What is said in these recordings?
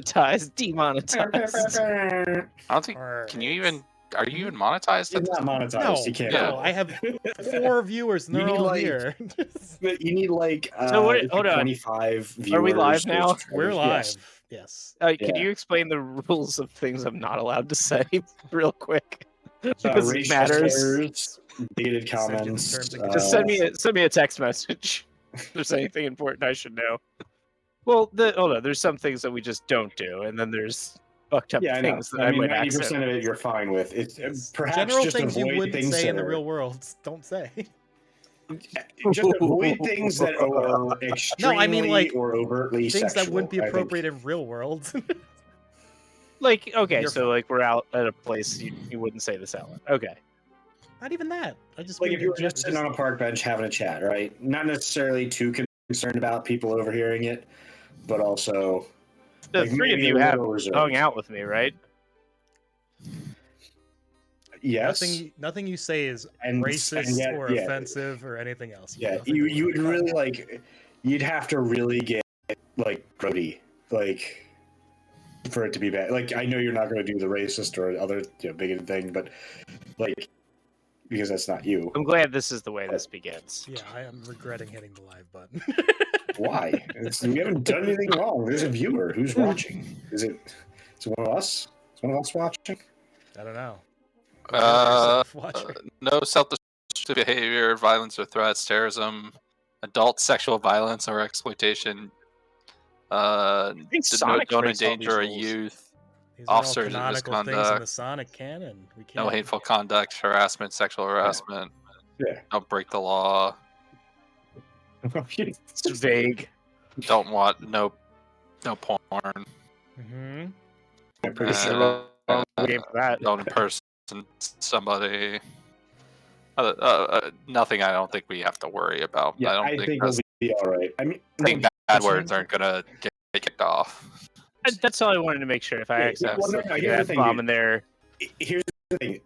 Demonetized. I don't think. Can you even? Are you even monetized? It's not monetized. No, You can't. no, I have 4 viewers and they're all here. You need like So what? Hold on. 25 viewers. Are we live now? We're live. Yes. Can you explain the rules of things I'm not allowed to say real quick? Because it racial matters. slurs, bigoted comments. Just send me a text message. If there's anything important I should know. Well, hold on. There's some things that we just don't do, and then there's fucked up things that I might 90% accident. of it you're fine with. It's perhaps General just things you avoid wouldn't things say in the that real world. Don't say. just avoid things that are extremely or overtly things sexual. that wouldn't be appropriate in real world. Like, okay, You're so fine. like we're out at a place you wouldn't say this out loud. Okay. Not even that. I just Like mean if you were just sitting on a park bench having a chat, right? Not necessarily too concerned about people overhearing it, but also The like, three of maybe you a have little reserved. hung out with me, right? Yes. Nothing you say is And racist yet- or yeah. offensive or anything else. Yeah, Nothing you to would worry really about. like. You'd have to really get like grody, like for it to be bad. Like I know you're not going to do the racist or other bigoted thing, but like because that's not you. I'm glad this is the way this begins. Yeah, I am regretting hitting the live button. Why? We haven't done anything wrong. There's a viewer who's watching. Is it? It's one of us. It's one of us watching. I don't know. No self-destructive behavior, violence or threats, terrorism, adult sexual violence or exploitation. Don't endanger a youth. These are all Officers of canonical things in misconduct. the Sonic canon. We can't. No hateful conduct, harassment, sexual harassment. Yeah. Don't break the law. It's vague. Don't want no porn. Mm-hmm. I'm pretty sure. Game for that. Don't impersonate somebody. Nothing. I don't think we have to worry about. Yeah, I don't think we'll be all right. I mean, bad words aren't gonna get kicked off. That's all I wanted to make sure. If I accidentally here's the thing, bomb in there, here's the thing: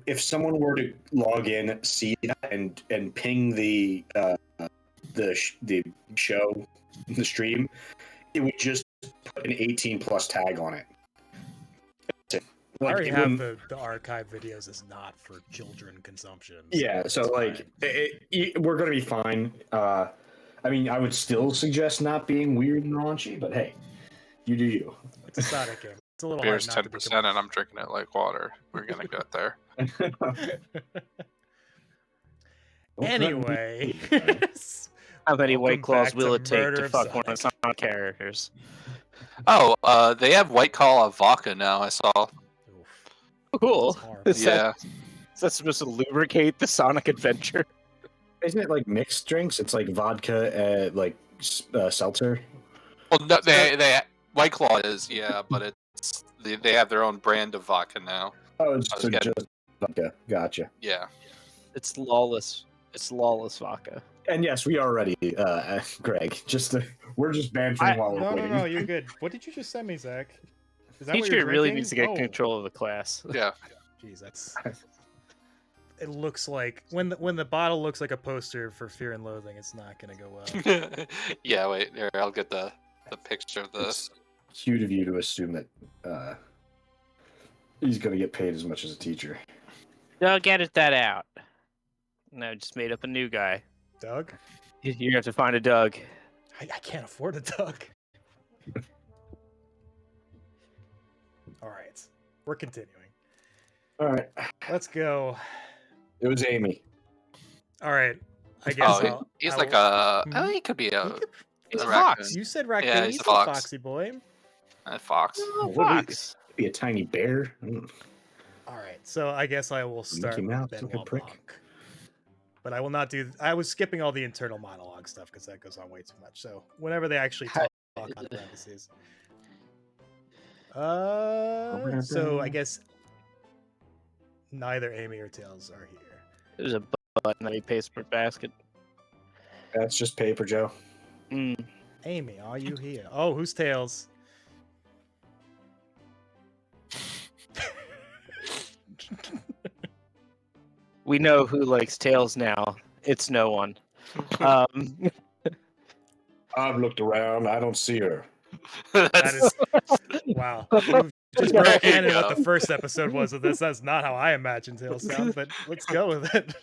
if someone were to log in, see that, and ping the show, the stream, it would just put an 18+ tag on it. I Like, already it have wouldn't- the archive videos is not for children consumption. Yeah, so it's like we're gonna be fine. I mean, I would still suggest not being weird and raunchy, but hey, you do you. It's a Sonic game. It's a little Beer's hard not 10%, and I'm drinking it like water. We're gonna get there. Anyway. how many Welcome White Claws back will to it take Murder to of fuck one of the Sonic. Sonic characters? Oh, they have White Claw vodka now. I saw. Cool. That's hard. Is Yeah. that supposed to lubricate the Sonic adventure? Isn't it like mixed drinks? It's like vodka, like seltzer. Well, no, they White Claw is but it's they have their own brand of vodka now. Oh, it's I was so getting- just vodka. Gotcha. Yeah. It's lawless. It's lawless vodka. And yes, we are ready, Greg. We're just bantering while we're waiting. No, you're good. What did you just send me, Zach? Is that what Teacher you're really drinking? needs to get Oh, control of the class. Yeah. Jeez, that's. It looks like when the bottle looks like a poster for Fear and Loathing, it's not gonna go well. Yeah. Wait. Here, I'll get the picture of this. It's cute of you to assume that he's going to get paid as much as a teacher. Doug, edit that out. No, just made up a new guy. Doug? You have to find a Doug. I can't afford a Doug. All right, we're continuing. All right. Let's go. It was Amy. All right, I guess. Oh, he's I like will- a. Mhm. Oh, he could be a. He's a a raccoon. fox. You said raccoon. Yeah, he's he's a a fox. foxy boy. A fox. Oh, What do you- fox. Be a tiny bear. All right, so I guess I will start Mickey with Mouse, like a Benoit prick. Blanc. But I will not do. I was skipping all the internal monologue stuff because that goes on way too much. So whenever they actually talk on parentheses. So I guess neither Amy or Tails are here. There's a button that he pastes per basket. That's just paper, Joe. Mm. Amy, are you here? Oh, who's Tails? We know who likes Tails now. It's no one. I've looked around. I don't see her. That is Wow. You've just broke canon what the first episode was of this. That's not how I imagined Tails sound, but let's go with it.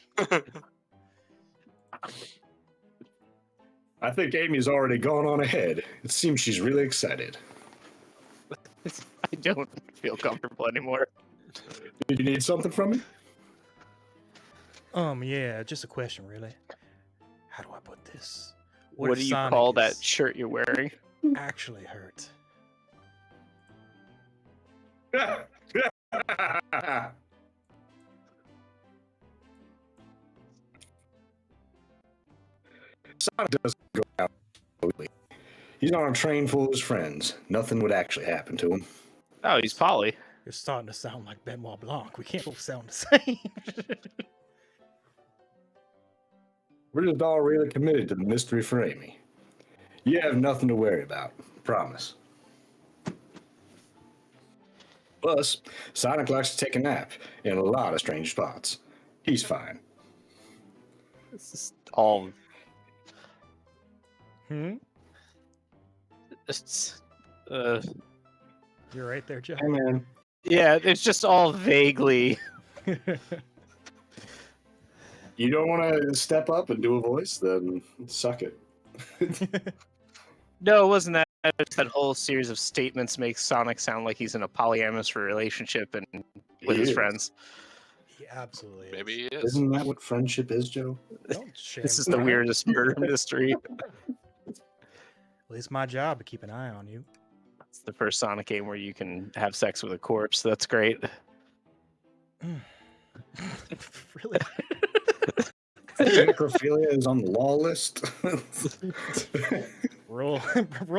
I think Amy's already gone on ahead. It seems she's really excited. I don't feel comfortable anymore. Did you need something from me? Yeah, just a question, really. How do I put this? What do you Sonic call is that shirt you're wearing? actually hurt? Sonic doesn't go out. He's on a train full of his friends. Nothing would actually happen to him. Oh, he's Polly. You're starting to sound like Benoit Blanc. We can't both sound the same. We're just all really committed to the mystery for Amy. You have nothing to worry about. Promise. Plus, Sonic likes to take a nap in a lot of strange spots. He's fine. This is all. It's, You're right there, Joe. Hey, man. yeah, it's just all vaguely. You don't want to step up and do a voice? Then suck it. No, it wasn't that. That whole series of statements makes Sonic sound like he's in a polyamorous relationship and with his friends. He absolutely is. Maybe he is. Isn't that what friendship is, Joe? Don't shame This is me. the weirdest murder mystery. Well, it's my job to keep an eye on you. It's the first Sonic game where you can have sex with a corpse. That's great. Really? Necrophilia is on the law list. Rule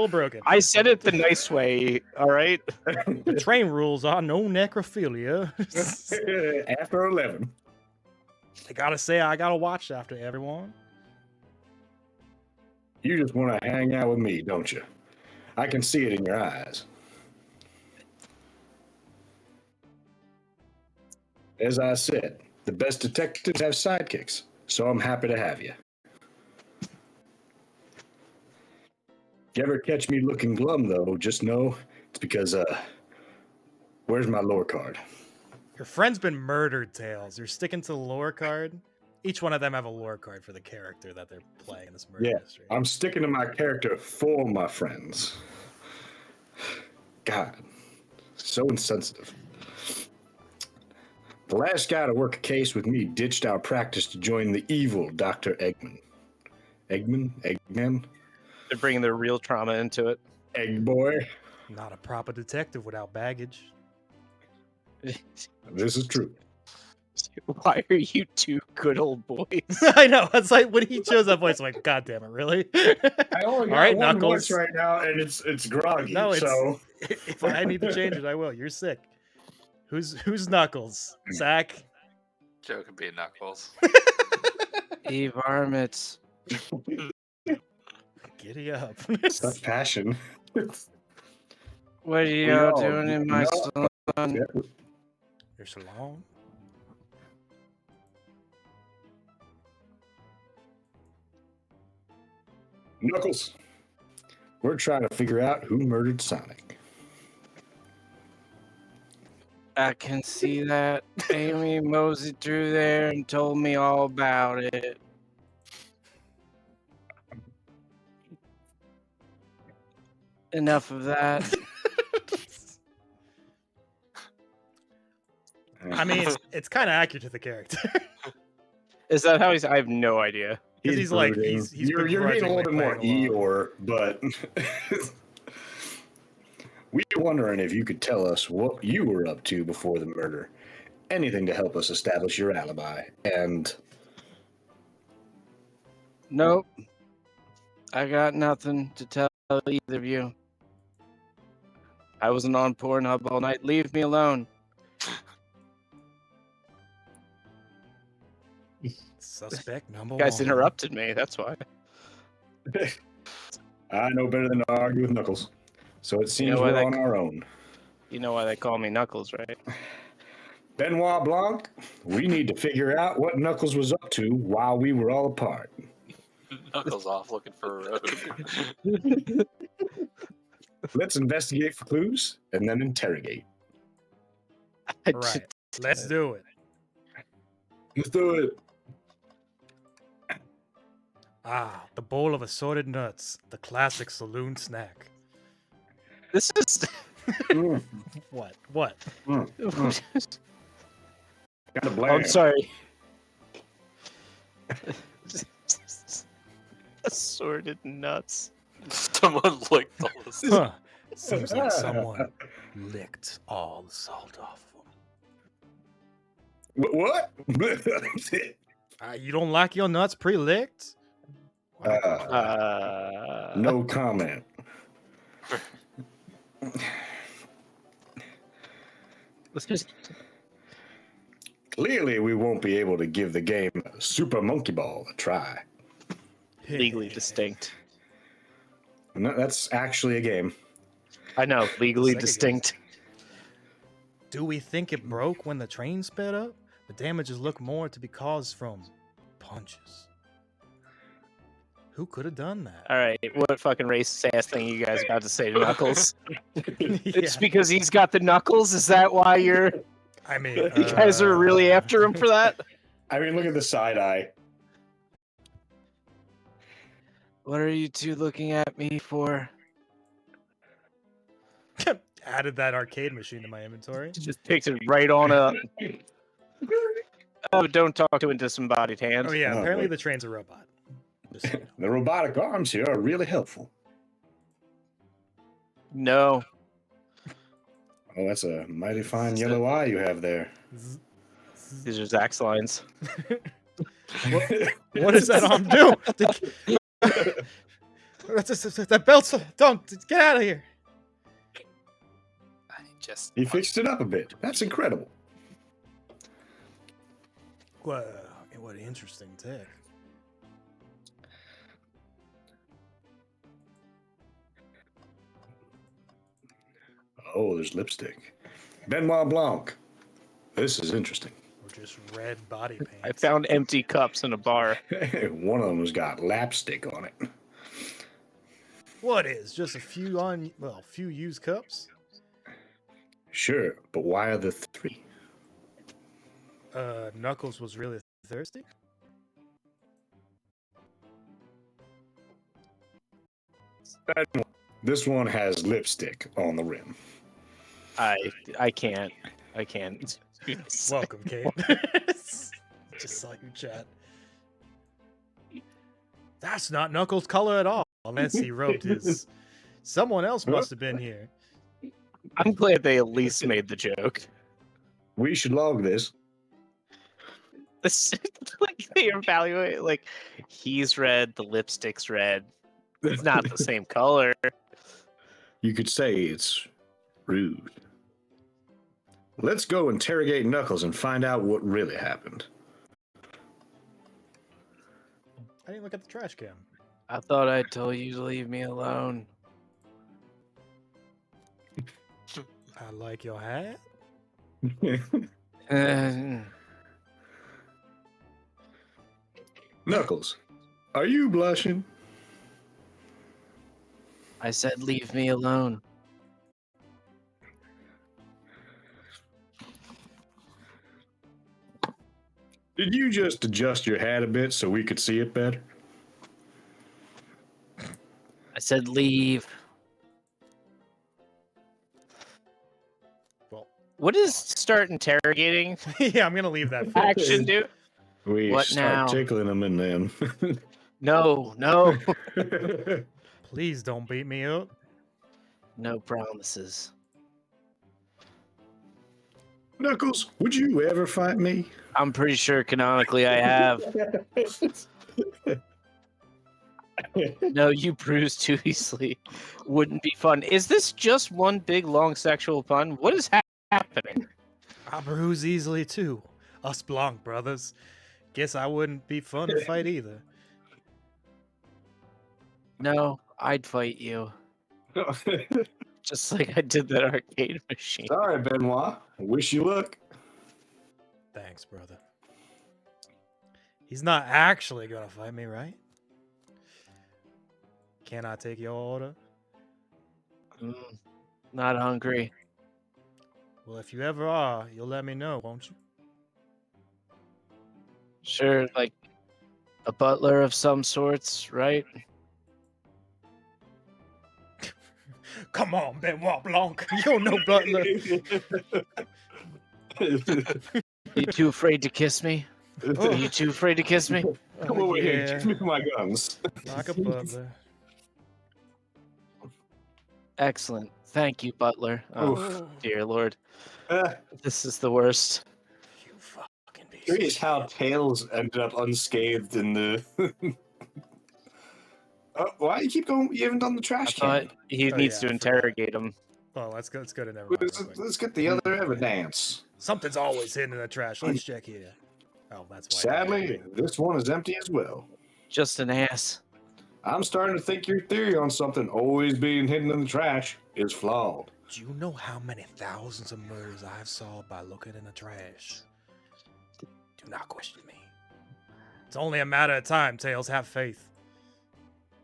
broken. I said it the nice way, all right? The train rules are no necrophilia. After 11. I gotta say, I gotta watch after everyone. You just want to hang out with me, don't you? I can see it in your eyes. As I said, the best detectives have sidekicks, so I'm happy to have you. If you ever catch me looking glum, though, just know it's because, where's my lore card? Your friend's been murdered, Tails. You're sticking to the lore card. Each one of them have a lore card for the character that they're playing in this murder mystery. I'm sticking to my character for my friends. God, so insensitive. The last guy to work a case with me ditched our practice to join the evil Dr. Eggman. Eggman? They're bringing their real trauma into it. Egg boy. Not a proper detective without baggage. This is true. Why are you two good old boys? I know. It's like when he chose that voice, I'm like, God damn it, really? I only got All right, one Knuckles. voice right now, and it's groggy. No, it's- so If I need to change it, I will. You're sick. Who's Knuckles? Zach? Joe could be Knuckles. Eve Armits. Giddy up. such passion. What are you No, all doing in my no. salon? Your salon? Knuckles, we're trying to figure out who murdered Sonic. I can see that. Amy moseyed through there and told me all about it. Enough of that. I mean, it's kind of accurate to the character. Is that how he's? I have no idea. Because he's like, brooding. he's you're getting a little bit more begrudgingly playing Eeyore, but we were wondering if you could tell us what you were up to before the murder. Anything to help us establish your alibi. And Nope. I got nothing to tell either of you. I wasn't on Pornhub all night. Leave me alone. Suspect number You guys one. interrupted me. That's why. I know better than to argue with Knuckles. So it seems know why we're they- on our own. You know why they call me Knuckles, right? Benoit Blanc, we need to figure out what Knuckles was up to while we were all apart. Knuckles off looking for a road. Let's investigate for clues and then interrogate. Right. Let's do it. Let's do it. Ah, the bowl of assorted nuts, the classic saloon snack. This is. What? What? I'm sorry. Assorted nuts. Someone licked all this. Huh. Seems like someone licked all the salt off of them. What? You don't like your nuts pre-licked? No comment. Clearly, we won't be able to give the game Super Monkey Ball a try. Legally distinct. No, that's actually a game. I know, legally Second distinct. Do we think it broke when the train sped up? The damages look more to be caused from punches. Who could have done that? All right, what fucking racist ass thing you guys about to say to Knuckles? It's Yeah. because he's got the knuckles. Is that why you're? I mean, You guys are really after him for that? I mean, look at the side eye. What are you two looking at me for? added that arcade machine to my inventory. Just picks it right on up. Oh, don't talk to a disembodied hand. Oh yeah, Oh, apparently wait. the train's a robot. Just so you know. The robotic arms here are really helpful. No. Oh, that's a mighty fine yellow eye you have there. These are Zach's lines. What does that arm do? That belt's don't get out of here. I just He fixed it up a bit. That's incredible. Well, what interesting tech. Oh, there's lipstick. Benoit Blanc. This is interesting. Or just red body paint. I found empty cups in a bar. One of them's got lapstick on it. What is just a few used cups? Sure, but why are there three? Knuckles was really thirsty. This one has lipstick on the rim. I can't. Welcome, Kate. Just saw you chat. That's not Knuckles' color at all. Unless he rubbed his. Someone else must have been here. I'm glad they at least made the joke. We should log this. This, like they evaluate, like he's red, the lipstick's red. It's not the same color. You could say it's rude. Let's go interrogate Knuckles and find out what really happened. I didn't look at the trash can. I thought I told you to leave me alone. I like your hat. Knuckles, are you blushing? I said leave me alone. Did you just adjust your hat a bit so we could see it better? I said leave. Well, What does start interrogating yeah, I'm gonna leave that. For action do? We What start now? tickling them and then. No. Please don't beat me up. No promises. Knuckles, would you ever fight me? I'm pretty sure canonically I have. No, you bruise too easily. Wouldn't be fun. Is this just one big long sexual pun? What is happening? I bruise easily too. Us Blanc brothers. Guess I wouldn't be fun to fight either. No, I'd fight you. Just like I did that arcade machine. Sorry, Benoit. Wish you luck. Thanks, brother. He's not actually gonna fight me, right? Can I take your order? Not hungry. Well, if you ever are, you'll let me know, won't you? Sure, like a butler of some sorts, right? Come on, Benoit Blanc. You're no butler. You too afraid to kiss me? Are you too afraid to kiss me? Come over here, kiss me for my guns. Like a butler. Excellent. Thank you, butler. Oh, dear Lord. Uh, This is the worst. You fucking piece. Curious how Tails ended up unscathed in the. Why do you keep going? You haven't done the I trash thought can. he Oh, needs yeah, to I forgot. interrogate him. Oh, let's go to never mind. real quick. Let's get the other evidence. Something's always hidden in the trash. Let's check here. Oh, that's why. Sadly, this one is empty as well. Just an ass. I'm starting to think your theory on something always being hidden in the trash is flawed. Do you know how many thousands of murders I've solved by looking in the trash? Do not question me. It's only a matter of time, Tails. Have faith.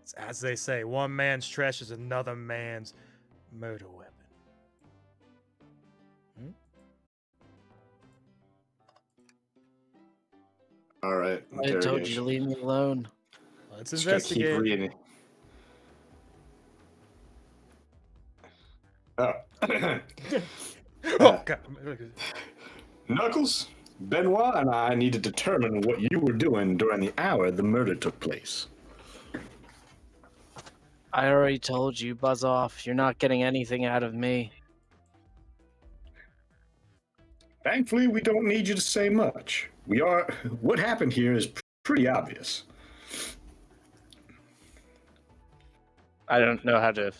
It's as they say, one man's trash is another man's murder weapon. All right. I told you to leave me alone. Let's Just gotta keep investigate. reading. Oh. Oh, God. Knuckles, Benoit and I need to determine what you were doing during the hour the murder took place. I already told you, buzz off. You're not getting anything out of me. Thankfully, we don't need you to say much. What happened here is pretty obvious. I don't know how to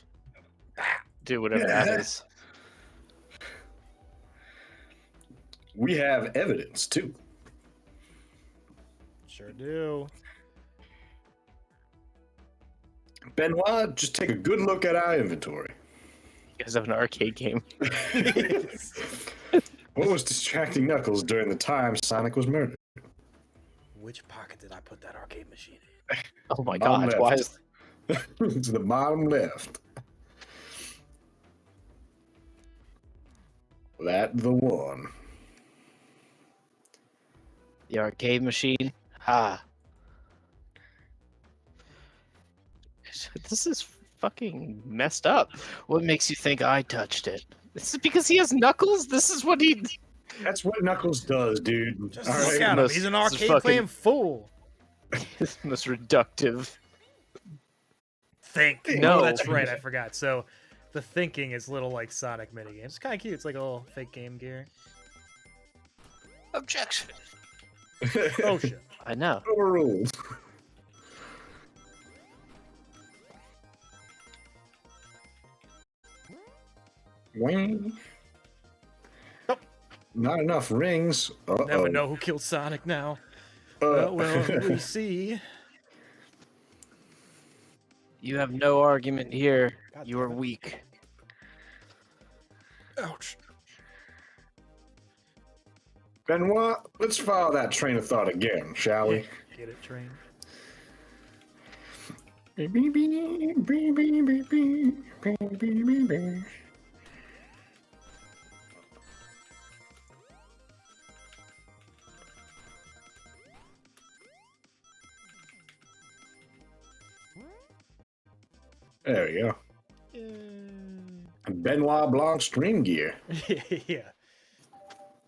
do whatever that is. We have evidence, too. Sure do. Benoit, just take a good look at our inventory. You guys have an arcade game. What was distracting Knuckles during the time Sonic was murdered? Which pocket did I put that arcade machine in? Oh my Bottom god, why left. is... To the bottom left. That the one. The arcade machine? Ha. This is fucking messed up. What makes you think I touched it? This is because he has knuckles? This is what he... That's what Knuckles does, dude. Just All look right. at him. This- He's an this is arcade fucking- playing fool. This most reductive. Think. No. Oh, that's right. I forgot. So the thinking is little like Sonic minigames. It's kind of cute. It's like a little fake Game Gear. Objection. Oh, shit. I know. Overruled. Wing. Nope. Not enough rings. Uh-oh. Never know who killed Sonic now. Well, we see. You have no argument here. God You are damn it. weak. Ouch. Benoit, let's follow that train of thought again, shall we? Get it, train? There we go. Benoit Blanc stream gear. Yeah.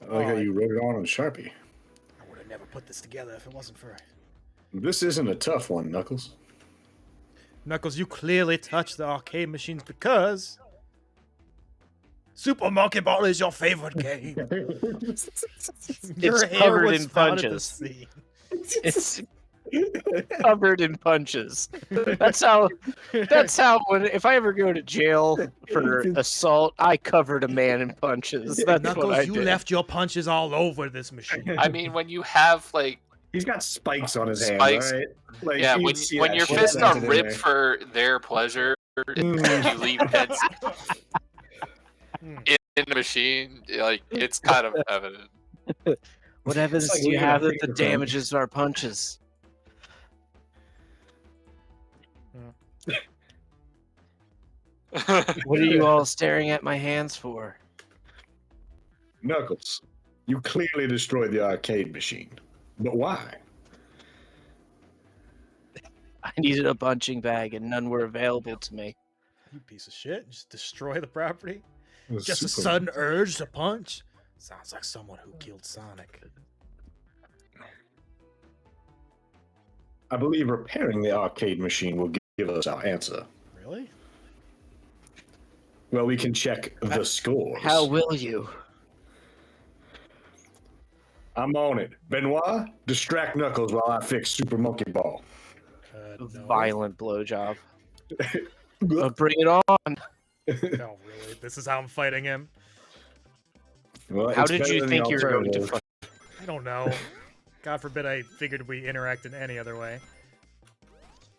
I like how you wrote it on Sharpie. I would have never put this together if it wasn't for This isn't a tough one, Knuckles. Knuckles. You clearly touched the arcade machines because Super Monkey Ball is your favorite game. Your hair covered was in found at the punches. scene. It's covered in punches. That's how if I ever go to jail for assault, I covered a man in punches. That's what I Knuckles, you did. left your punches all over this machine. I mean, when you have like, He's got spikes on his hands, Spikes. all right? Like, yeah, you when see when that your shit fists are cemented in ripped there. for their pleasure, and you leave heads in the machine, like it's kind of evident. What evidence like do you leaving a have that the fingerprint. damages are punches? What are you all staring at my hands for? Knuckles, you clearly destroyed the arcade machine. But why? I needed a punching bag and none were available to me. You piece of shit. Just destroy the property. It was Just a super- sudden urge to punch. Sounds like someone who killed Sonic. I believe repairing the arcade machine will give us our answer. Really? Well, we can check the scores. How will you? I'm on it. Benoit, distract Knuckles while I fix Super Monkey Ball. No. Violent blowjob. Bring it on. No, really. This is how I'm fighting him. Well, How it's did better you than think the you were going to alternative. I don't know. God forbid I figured we interact in any other way.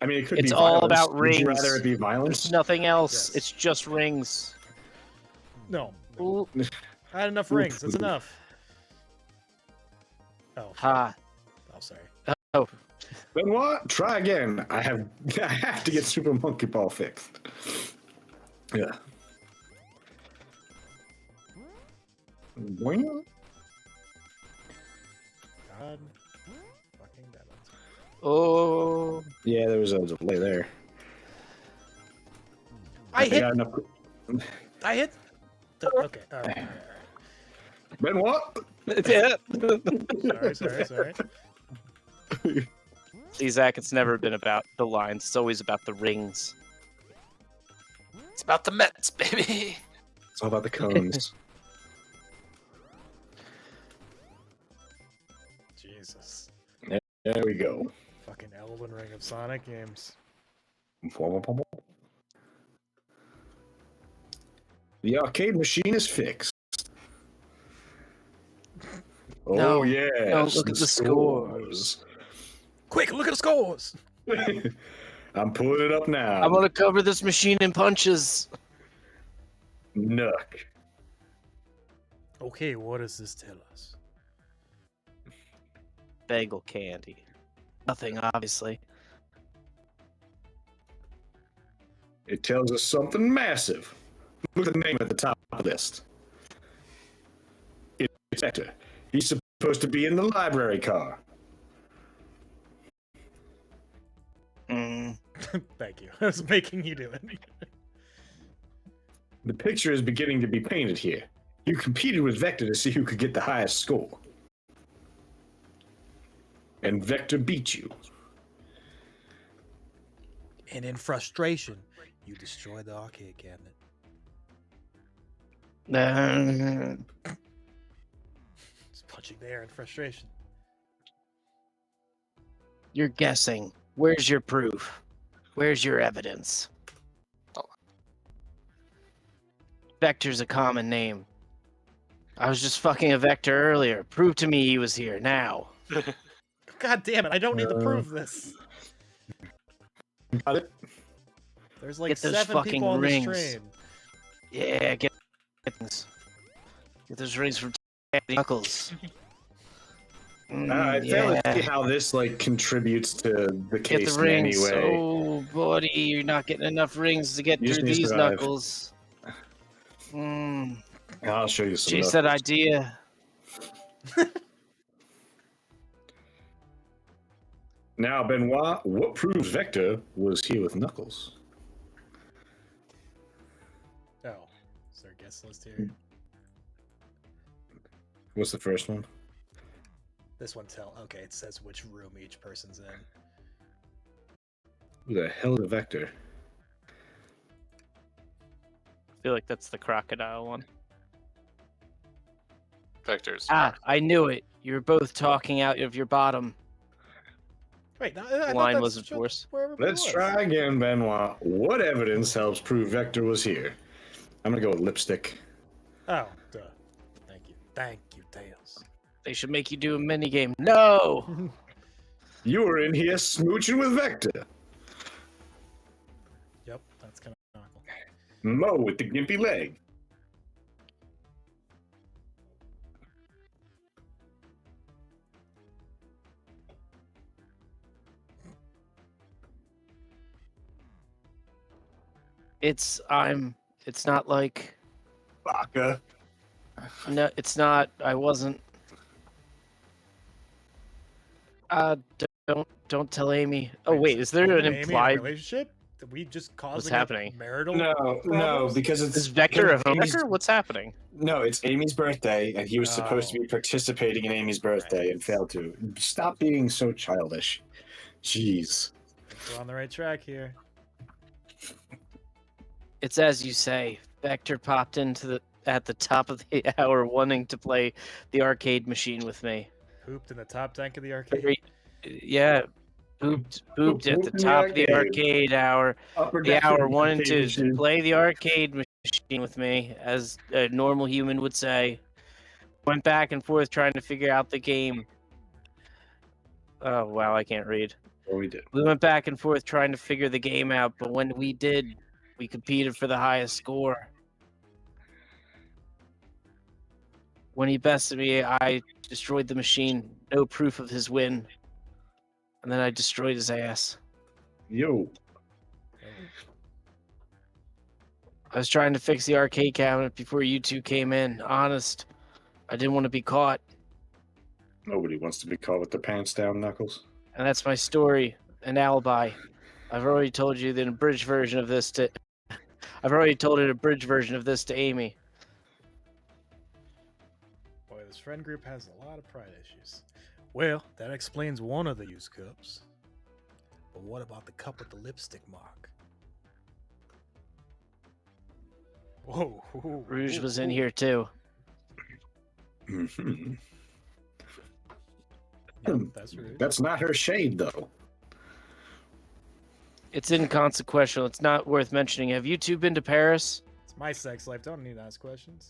I mean, it could It's be all violence. about Would you rings. rather it be It's violence? nothing else. Yes. It's just rings. No. Ooh, I had enough rings. That's enough. Oh, ha. oh, sorry. Oh, Benoit, try again. I have to get Super Monkey Ball fixed. Yeah. Boing. God. Fucking Devils. oh. Yeah, there was a delay there. I hit. got enough. I hit. Okay. All right. Benoit. Yeah. Sorry. See, Zach, it's never been about the lines. It's always about the rings. It's about the Mets, baby. It's all about the cones. Jesus. There we go. Fucking Elden Ring of Sonic games. The arcade machine is fixed. Oh No. yeah! No, look at the scores. Quick, look at the scores. I'm pulling it up now. I'm gonna cover this machine in punches. Nuck. Okay, what does this tell us? Bagel candy. Nothing, obviously. It tells us something massive. Look at the name at the top of the list. It's Hector. He's supposed to be in the library car. Thank you. I was making you do it. The picture is beginning to be painted here. You competed with Vector to see who could get the highest score. And Vector beat you. And in frustration, you destroy the arcade cabinet. Just punching the air in frustration. You're guessing. Where's your proof? Where's your evidence? Oh. Vector's a common name. I was just fucking a Vector earlier. Prove to me he was here now. God damn it! I don't need to prove this. Got it? There's like Get those 7 fucking people on rings. this train. Yeah, get things. Get those rings from Knuckles. I fail to see how this like contributes to the Get case the rings. in any way. Oh, buddy, you're not getting enough rings to get You just through need to these survive. Knuckles. I'll show you some. Chase knuckles. that idea. Now, Benoit, what proves Vector was here with Knuckles? Oh, is there a guest list here? What's the first one? This one okay, it says which room each person's in. Who the hell is Vector? I feel like that's the crocodile one. Vectors. Ah, I knew it. You were both talking out of your bottom. Wait, no, The line wasn't forced. Let's try again, Benoit. What evidence helps prove Vector was here? I'm gonna go with lipstick. Oh, duh. Thank you, Tails. They should make you do a minigame. No! You were in here smooching with Vector. Yep, that's kind of comical. Mo with the gimpy leg. It's not like Baka. no, it's not. I wasn't. Uh, don't tell Amy. Oh wait, is there You an and Amy in a implied? relationship? Did we just cause What's happening? marital? No, problems? because it's Is Vector a Amy's- homewrecker? What's happening? No, it's Amy's birthday, and he was supposed to be participating in Amy's birthday and failed to. Stop being so childish. Jeez. We're on the right track here. It's as you say. Vector popped at the top of the hour, wanting to play the arcade machine with me. Pooped in the top tank of the arcade. Yeah, pooped at the top of the arcade hour. The hour wanted to play the arcade machine with me, as a normal human would say. Went back and forth trying to figure out the game. Oh wow, I can't read. Oh, we did. We went back and forth trying to figure the game out, but when we did, we competed for the highest score. When he bested me, I destroyed the machine. No proof of his win. And then I destroyed his ass. Yo. I was trying to fix the arcade cabinet before you two came in. Honest, I didn't want to be caught. Nobody wants to be caught with their pants down, Knuckles. And that's my story, an alibi. I've already told you the abridged version of this to... I've already told an abridged version of this to Amy. Boy, this friend group has a lot of pride issues. Well, that explains one of the used cups. But what about the cup with the lipstick mark? Whoa. Rouge was in here too. Mm-hmm. Yep, that's Rouge. That's not her shade, though. It's inconsequential. It's not worth mentioning. Have you two been to Paris? It's my sex life. Don't need to ask questions.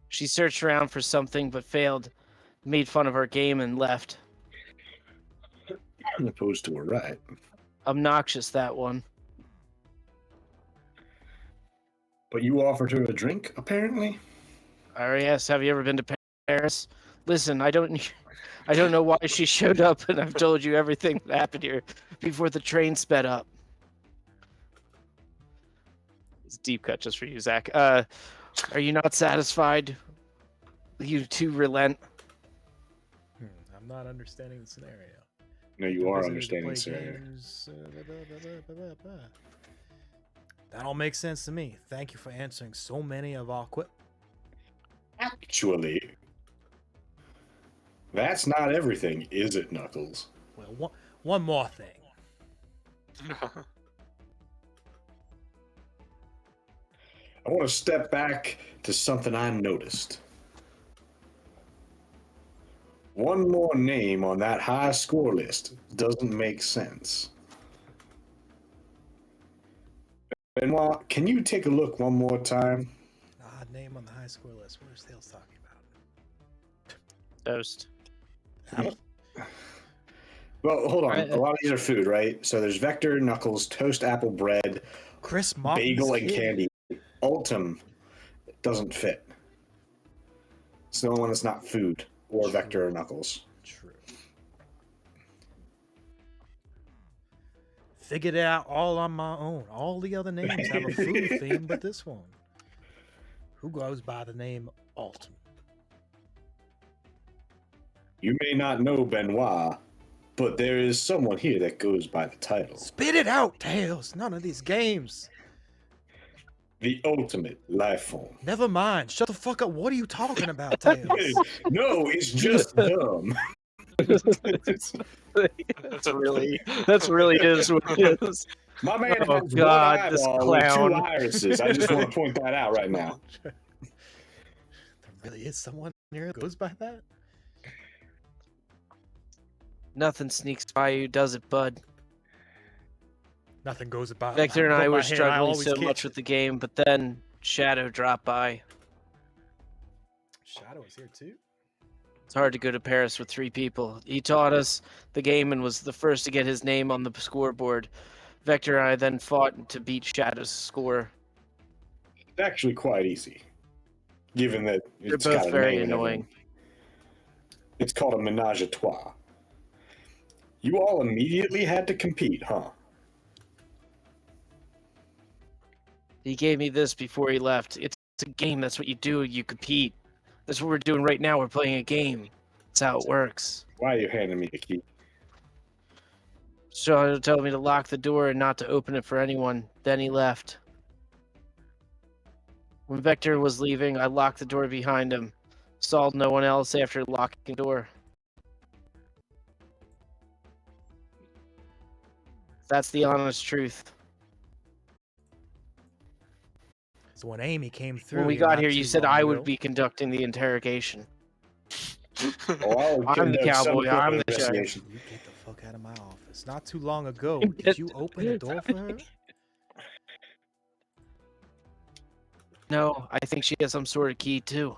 She searched around for something but failed, made fun of our game and left. As opposed to her right. Obnoxious, that one. But you offered her a drink, apparently? I already asked, have you ever been to Paris? Listen, I don't know why she showed up, and I've told you everything that happened here before the train sped up. It's a deep cut just for you, Zach. Are you not satisfied? You two relent. I'm not understanding the scenario. No, you are Visited to understanding play the scenario. games, That all makes sense to me. Thank you for answering so many of our questions. Actually, that's not everything, is it, Knuckles? Well, one more thing. I want to step back to something I noticed. One more name on that high score list doesn't make sense. Benoit, can you take a look one more time? Odd name on the high score list. What are Sales talking about? Toast. Well, hold on. A lot of these are food, right? So there's Vector, Knuckles, Toast, Apple, Bread, Chris Martin's Bagel, and kid. Candy. Ultim doesn't fit. It's the only one that's not food or Vector or Knuckles. True. Figured it out all on my own. All the other names have a food theme, but this one. Who goes by the name Alton? You may not know Benoit, but there is someone here that goes by the title. Spit it out, Tails. None of these games. The ultimate life form. Never mind. Shut the fuck up. What are you talking about, Tails? No, it's just dumb. That's really is what it is. My man Oh, has God, one this eyeball with clown. two irises. I just want to point that out right now. There really is someone here that goes by that? Nothing sneaks by you, does it, bud? Nothing goes by. Vector and I above my were head. struggling always so catch much it. with the game, but then Shadow dropped by. Shadow is here too. It's hard to go to Paris with 3 people. He taught us the game and was the first to get his name on the scoreboard. Vector and I then fought to beat Shadow's score. It's actually quite easy, given that They're it's both got a very name and annoying. everything. It's called a menage a trois. You all immediately had to compete, huh? He gave me this before he left. It's a game. That's what you do. You compete. That's what we're doing right now. We're playing a game. That's how it works. Why are you handing me the key? So told me to lock the door and not to open it for anyone. Then he left. When Vector was leaving, I locked the door behind him. Saw no one else after locking the door. That's the honest truth. So when Amy came through, When we got here, you said I would be conducting the interrogation. Oh, I'm the cowboy. I'm the sheriff. You get the fuck out of my office. Not too long ago, did you open the door for her? No, I think she has some sort of key too.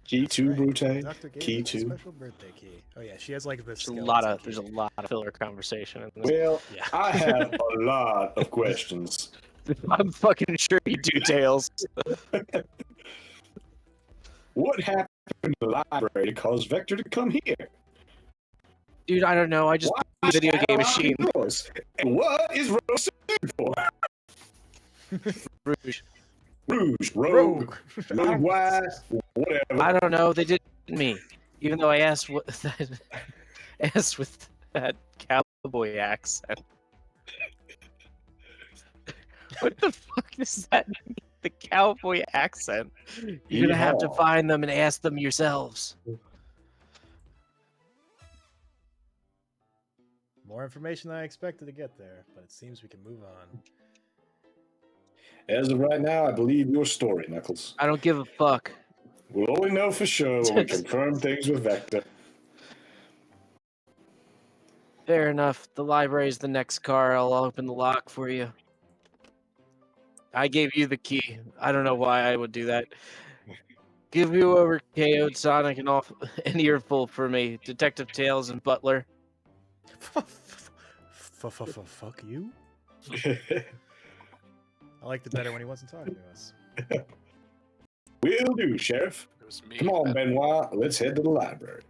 Key to Brute. Doctor gave Key her a to. special birthday key. Oh yeah, she has like this. There's a key. lot of filler conversation in this. Well, Yeah. I have a lot of questions. I'm fucking sure you do, Tails. What happened in the library to cause Vector to come here? Dude, I don't know. I just Why a video game shall I machine. doors? And what is Rose for? Rouge. Rouge, Rogue, Rogue. Wise, whatever. I don't know. They did me, even though I asked what asked with that cowboy accent. What the fuck does that mean? The cowboy accent. You're gonna have to Yeehaw. find them and ask them yourselves. More information than I expected to get there, but it seems we can move on. As of right now, I believe your story, Knuckles. I don't give a fuck. We'll only know for sure when we confirm things with Vector. Fair enough. The library's the next car. I'll open the lock for you. I gave you the key. I don't know why I would do that. Give you over KO'd Sonic and off an earful for me. Detective Tails and Butler. Fuck you? I liked it better when he wasn't talking to us. Will do, Sheriff. It was me. Come on, Benoit. Let's head to the library.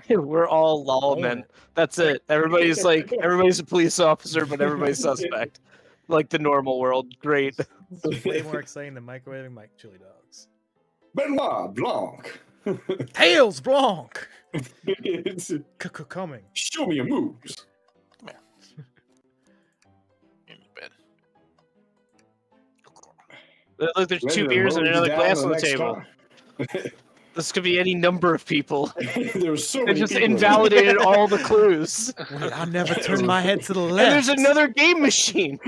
We're all lawmen. That's it. Everybody's a police officer, but everybody's suspect. Like the normal world. Great. It's way more exciting than microwaving Mike chili dogs. Benoit Blanc. Tails Blanc! It's- Coming. Show me your moves. In bed. Look, there's Ready two to beers and mosey another down glass to on the next table. car? This could be any number of people. There was so They many just people. invalidated all the clues. Wait, I never turned my head to the And left. there's another game machine.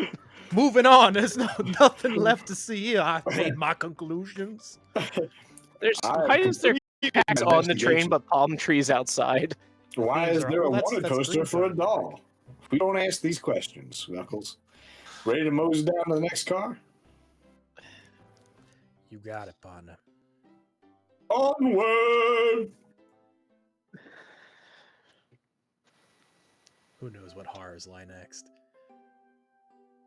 Moving on. There's nothing left to see here. I've made my conclusions. Why is there cats on the train but palm trees outside? Why is there a Well, wanted that's poster green for a zone. doll? We don't ask these questions, Knuckles. Ready to mosey down to the next car? You got it, partner. Onward! Who knows what horrors lie next?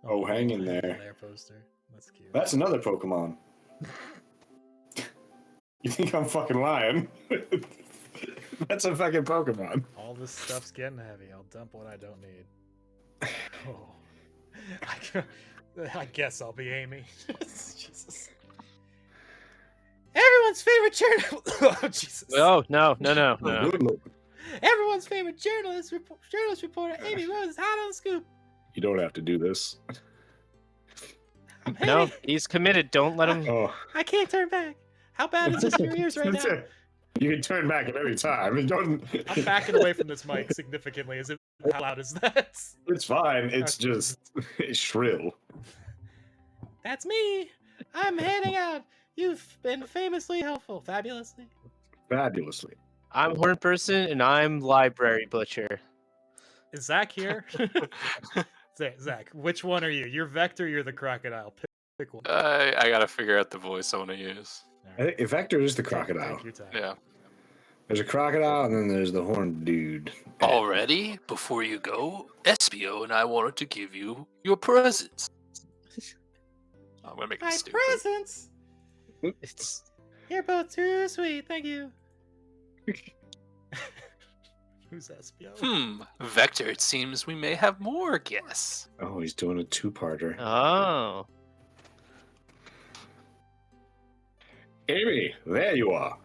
Oh, hang in there. Lair poster. That's cute. That's another Pokemon. You think I'm fucking lying? That's a fucking Pokemon. All this stuff's getting heavy. I'll dump what I don't need. Oh. I guess I'll be Amy. Jesus. Everyone's favorite journalist. Oh, Jesus. Oh, no. Good Lord. Everyone's favorite journalist reporter, Amy Rose, is hot on the scoop. You don't have to do this. I'm No, heading- he's committed. Don't let him. Oh. I can't turn back. How bad is this in your ears right now? You can turn back at any time. It doesn't. I'm backing away from this mic significantly. Is it how loud is that? It's fine. It's just it's shrill. That's me. I'm heading out. You've been famously helpful, fabulously. Fabulously. I'm Horn Person and I'm Library Butcher. Is Zach here? Zach, which one are you? You're Vector. You're the crocodile. Pick one. I gotta figure out the voice I want to use. I think Vector is the crocodile. Take your time. Yeah. There's a crocodile and then there's the horned dude. Already, before you go, Espio and I wanted to give you your presents. I'm gonna make it My stupid. presents. It's You're both too sweet. Thank you. Who's Espio? Vector, it seems we may have more guests. Oh, he's doing a two-parter. Oh. Amy, there you are.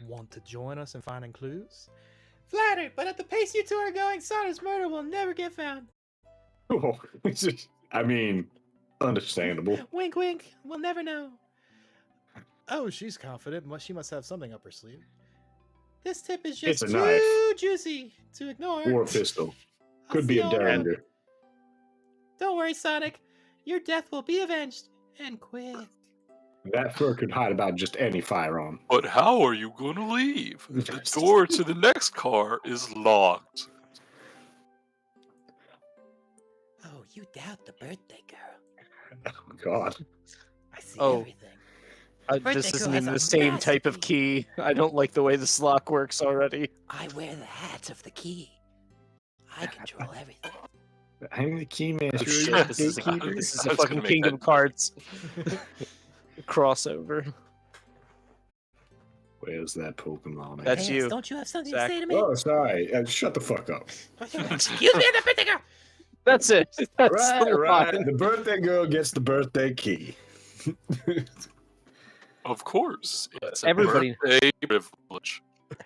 Want to join us in finding clues? Flattered, but at the pace you two are going, Sauna's murder will never get found. Oh, I mean, understandable. Wink, wink. We'll never know. Oh, she's confident. She must have something up her sleeve. This tip is just It's a too knife. juicy to ignore. Or a pistol. I'll Could see be you a all around. dagger. Don't worry, Sonic. Your death will be avenged. And quick. That fur could hide about just any firearm. But how are you going to leave? The door to the next car is locked. Oh, you doubt the birthday girl. Oh, God. I see Oh. everything. This Birthday isn't girl has even a the same type of massive key. I don't like the way this lock works already. I wear the hat of the key. I control everything. I'm the key master. Oh, shit, you're this the is a, gatekeeper. this is I a was gonna fucking make Kingdom that- Cards crossover. Where's that Pokemon? That's you, Don't you have something Zach. to say to me? Oh, sorry. Shut the fuck up. Excuse me, the birthday girl. That's it. That's Right, the right. line. The birthday girl gets the birthday key. Of course. It's a Everybody- birthday privilege.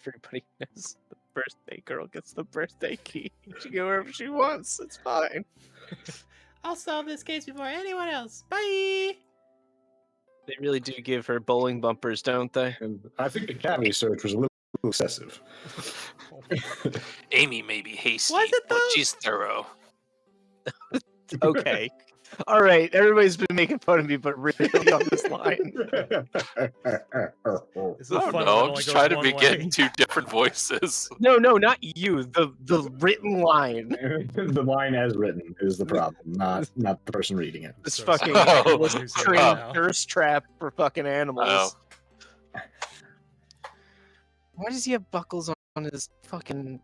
Everybody knows the birthday girl gets the birthday key. She can go wherever she wants. It's fine. I'll solve this case before anyone else. Bye. They really do give her bowling bumpers, don't they? And I think the cavity search was a little excessive. Amy may be hasty, Was it but though? she's thorough. Okay. All right. Everybody's been making fun of me, but really on this line. This is I don't fun when it know. I'm only just goes trying to one be way. getting two different voices. No, not you. The written line. The line as written is the problem, not the person reading it. This So fucking sorry. Oh. was Oh. trained thirst trap for fucking animals. Oh. Why does he have buckles on his fucking?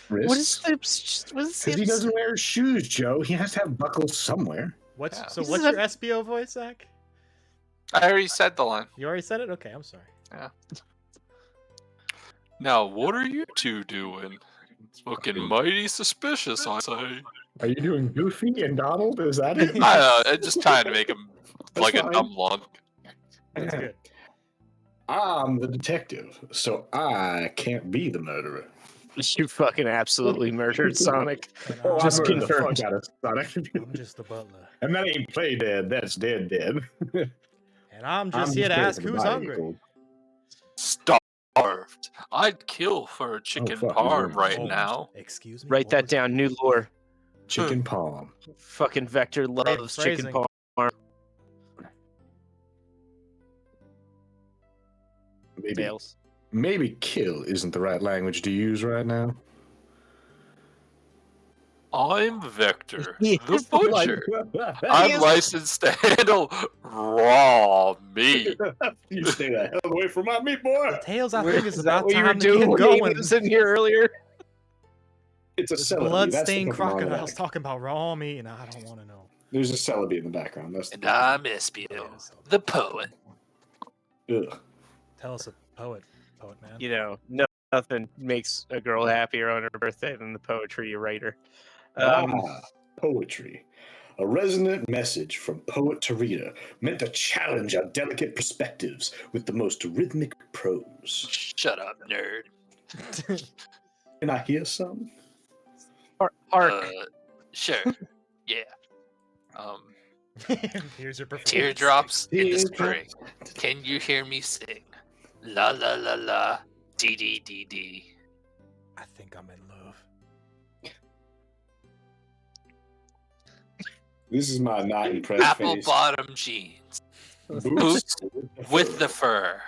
Wrists? What is the? What is Because he doesn't wear shoes, Joe. He has to have buckles somewhere. What's Yeah. so? This What's is your SBO voice, Zach? I already said the line. You already said it. Okay, I'm sorry. Now, what are you two doing? Looking mighty suspicious, I say. Are you doing Goofy and Donald? Is that it? I'm just trying to make him like That's a fine. dumb lunk. That's good. I'm the detective, so I can't be the murderer. You fucking absolutely murdered Sonic. And Oh, Just I murdered the confirmed. fuck out of Sonic. I'm just the butler, And that ain't play dead, that's dead. and I'm just here to ask who's hungry. Starved. I'd kill for a chicken fuck, parm he's right Oh, now. Excuse me. Write what that was down. New lore. Chicken palm. Fucking Vector loves chicken phrasing. parm. Maybe, Tails. maybe kill isn't the right language to use right now. I'm Vector, He the is butcher. He I'm is- licensed to handle raw meat. You stay the hell away from my meat, boy. Tails, I Is think it's that about what you were time to doing get when going. Amy was in here earlier? It's a This celebi. blood-stained That's the Pokemon on the crocodile's back. talking about raw meat, and I don't want to know. There's a celebi in the background. That's And I'm Espio, the poet. Ugh. Tell us a poet, man. You know, nothing makes a girl happier on her birthday than the poetry you write her. Poetry. A resonant message from poet to reader, meant to challenge our delicate perspectives with the most rhythmic prose. Shut up, nerd. Can I hear some? Arc. Sure. Yeah. Here's your performance. Teardrops in the Teardrops. spring. Can you hear me sing? La la la la. Dee dee dee dee. I think I'm in love. This is my not impressed Apple face. bottom jeans. Boots with the fur.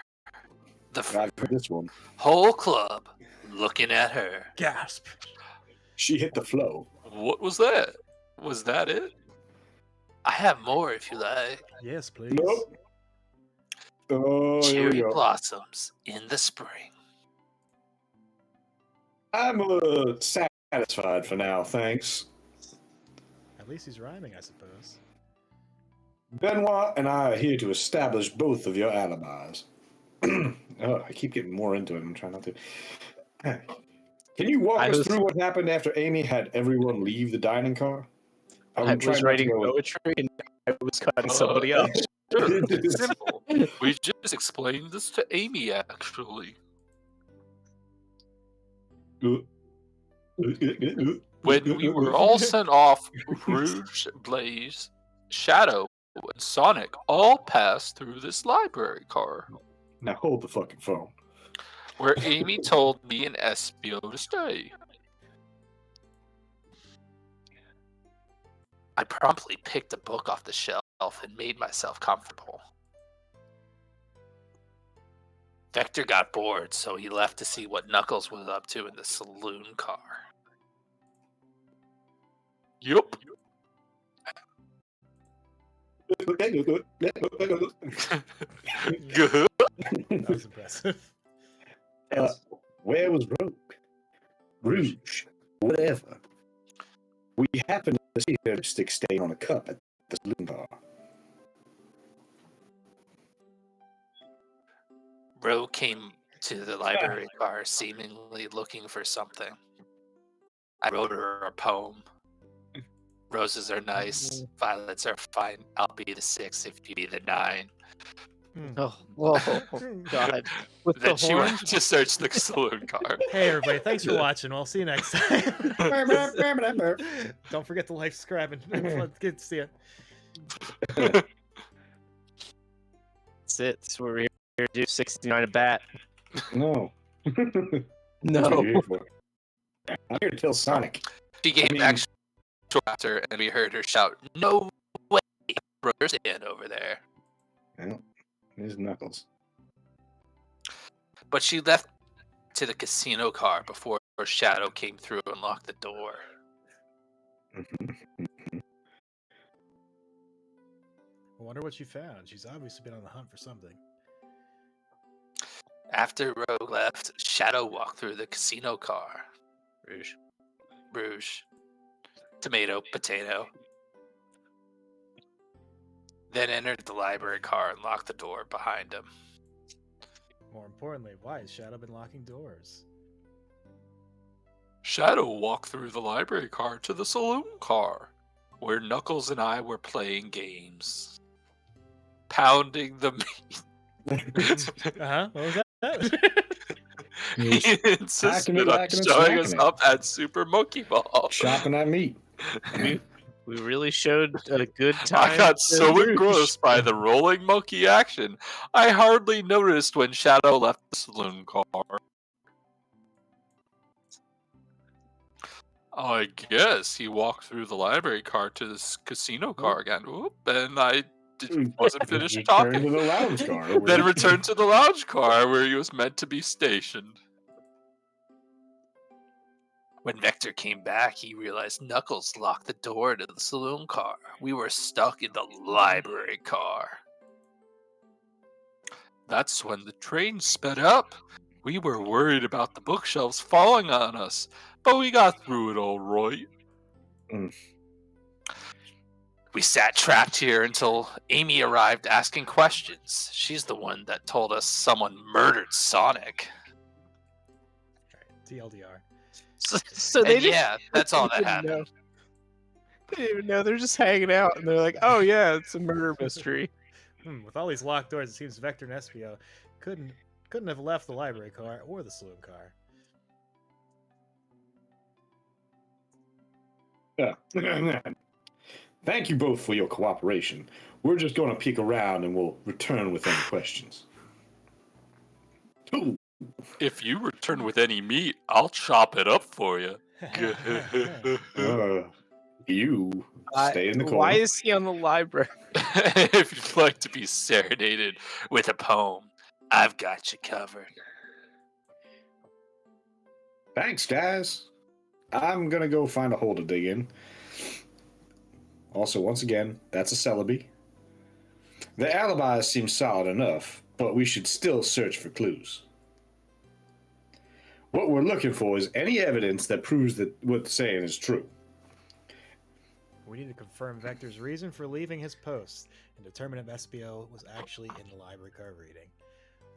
The I've heard this one. whole club looking at her. Gasp. She hit the flow. What was that? Was that it? I have more if you like. Yes, please. Nope. Oh, here we Cherry go. blossoms in the spring. I'm satisfied for now, thanks. At least he's rhyming, I suppose. Benoit and I are here to establish both of your alibis. Oh, I keep getting more into it. I'm trying not to. Can you walk us through what happened after Amy had everyone leave the dining car? I was writing poetry and I was cutting somebody up. Sure. Simple. We just explained this to Amy, actually. When we were all sent off, Rouge, Blaze, Shadow, and Sonic all passed through this library car. Now hold the fucking phone. Where Amy told me and Espio to stay. I promptly picked a book off the shelf and made myself comfortable. Vector got bored, so he left to see what Knuckles was up to in the saloon car. Yup. That was impressive. Where was Rouge? Whatever. We happened to see her lipstick stain on a cup at the saloon bar. Ro came to the library car seemingly looking for something. I wrote her a poem. Roses are nice, violets are fine. I'll be the 6 if you be the 9. Oh, whoa, God. With Then the she horn? went to search the saloon car. Hey everybody, thanks for watching. We'll see you next time. Don't forget to like, subscribe, and good to see you. That's it. That's what we're here to do. 69 a bat. No. No. I'm here to kill Sonic. She came back after, and we heard her shout, "No way, brother, stand over there." Well, there's Knuckles. But she left to the casino car before her Shadow came through and locked the door. I wonder what she found. She's obviously been on the hunt for something. After Rogue left, Shadow walked through the casino car. Rouge. Tomato, potato. Then entered the library car and locked the door behind him. More importantly, why has Shadow been locking doors? Shadow walked through the library car to the saloon car, where Knuckles and I were playing games. Pounding the meat. What was that? He insisted on showing us up at Super Monkey Ball. Shopping at meat. We really showed a good time. I got so engrossed by the rolling monkey action, I hardly noticed when Shadow left the saloon car. I guess he walked through the library car to this casino car again. Whoop, and I wasn't finished talking. To the lounge car. Then returned to the lounge car where he was meant to be stationed. When Vector came back, he realized Knuckles locked the door to the saloon car. We were stuck in the library car. That's when the train sped up. We were worried about the bookshelves falling on us, but we got through it all right. We sat trapped here until Amy arrived asking questions. She's the one that told us someone murdered Sonic. TLDR. So they that's all that happened. They didn't even know. They're just hanging out, and they're like, "Oh yeah, it's a murder mystery." With all these locked doors, it seems Vector and Espio couldn't have left the library car or the saloon car. Yeah. Thank you both for your cooperation. We're just going to peek around and we'll return with any questions. Ooh. If you return with any meat, I'll chop it up for you. You stay in the corner. Why is he on the library? If you'd like to be serenaded with a poem, I've got you covered. Thanks, guys. I'm going to go find a hole to dig in. Also, once again, that's a Celebi. The alibis seem solid enough, but we should still search for clues. What we're looking for is any evidence that proves that what they're saying is true. We need to confirm Vector's reason for leaving his post and determine if Espio was actually in the library car reading.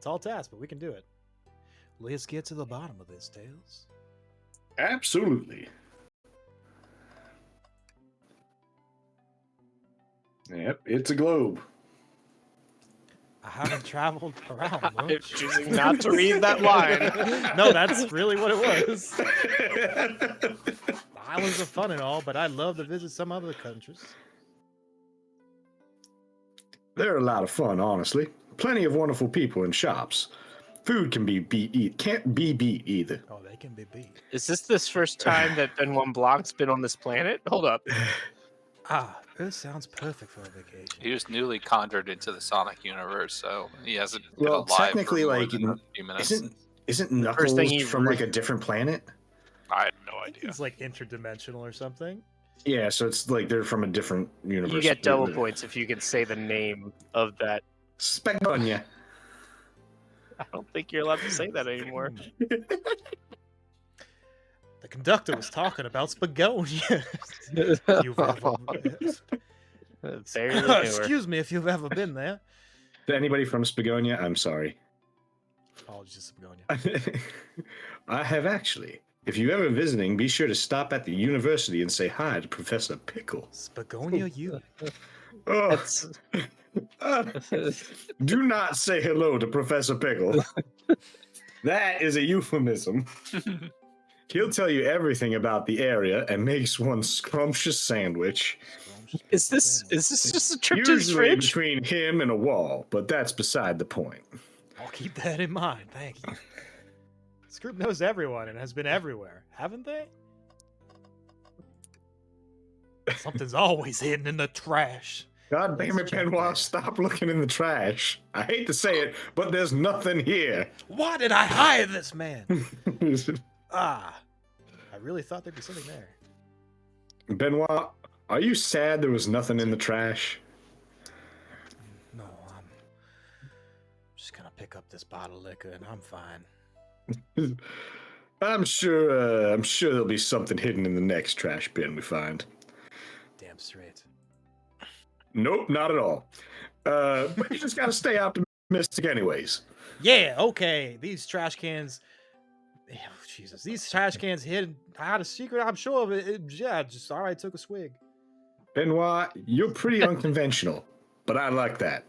Tall task, but we can do it. Let's get to the bottom of this, Tails. Absolutely. Yep, it's a globe. I haven't traveled around I'm much. choosing not to read that line. No, that's really what it was. The islands are fun and all, but I'd love to visit some other countries. They're a lot of fun, honestly. Plenty of wonderful people and shops. Food can can't be beat either. Oh, they can be beat. Is this first time that Benoit Blanc's been on this planet? Hold up. Ah, Earth sounds perfect for a vacation. He was newly conjured into the Sonic universe, so he hasn't been Well, alive technically, for more like, than a few minutes. Isn't first Knuckles thing he from like a different planet? I had no I think idea. it's like interdimensional or something. Yeah, so it's like they're from a different universe. You get double points if you can say the name of that. Spegonia. I don't think you're allowed to say that anymore. The conductor was talking about Spagonia. You've Very newer. Excuse me if you've ever been there. To anybody from Spagonia, I'm sorry. Apologies, Spagonia. I have actually. If you're ever visiting, be sure to stop at the university and say hi to Professor Pickle. Spagonia, you. Oh, That's do not say hello to Professor Pickle. That is a euphemism. He'll tell you everything about the area and makes one scrumptious sandwich. is this just a trip to his Usually fridge? between him and a wall, but that's beside the point. I'll keep that in mind. Thank you. This group knows everyone and has been everywhere, haven't they? Something's always hidden in the trash. God damn Let's it, check Benoit, that. stop looking in the trash. I hate to say it, but there's nothing here. Why did I hire this man? Ah, I really thought there'd be something there. Benoit, are you sad there was nothing in the trash? No, I'm just gonna pick up this bottle of liquor and I'm fine. I'm sure there'll be something hidden in the next trash bin we find. Damn straight. Nope, not at all. But you just gotta stay optimistic anyways. Yeah, okay. These trash cans. Oh, Jesus, these trash cans hid. I had a secret. I'm sure of it. Yeah, just all right. Took a swig. Benoit, you're pretty unconventional, but I like that.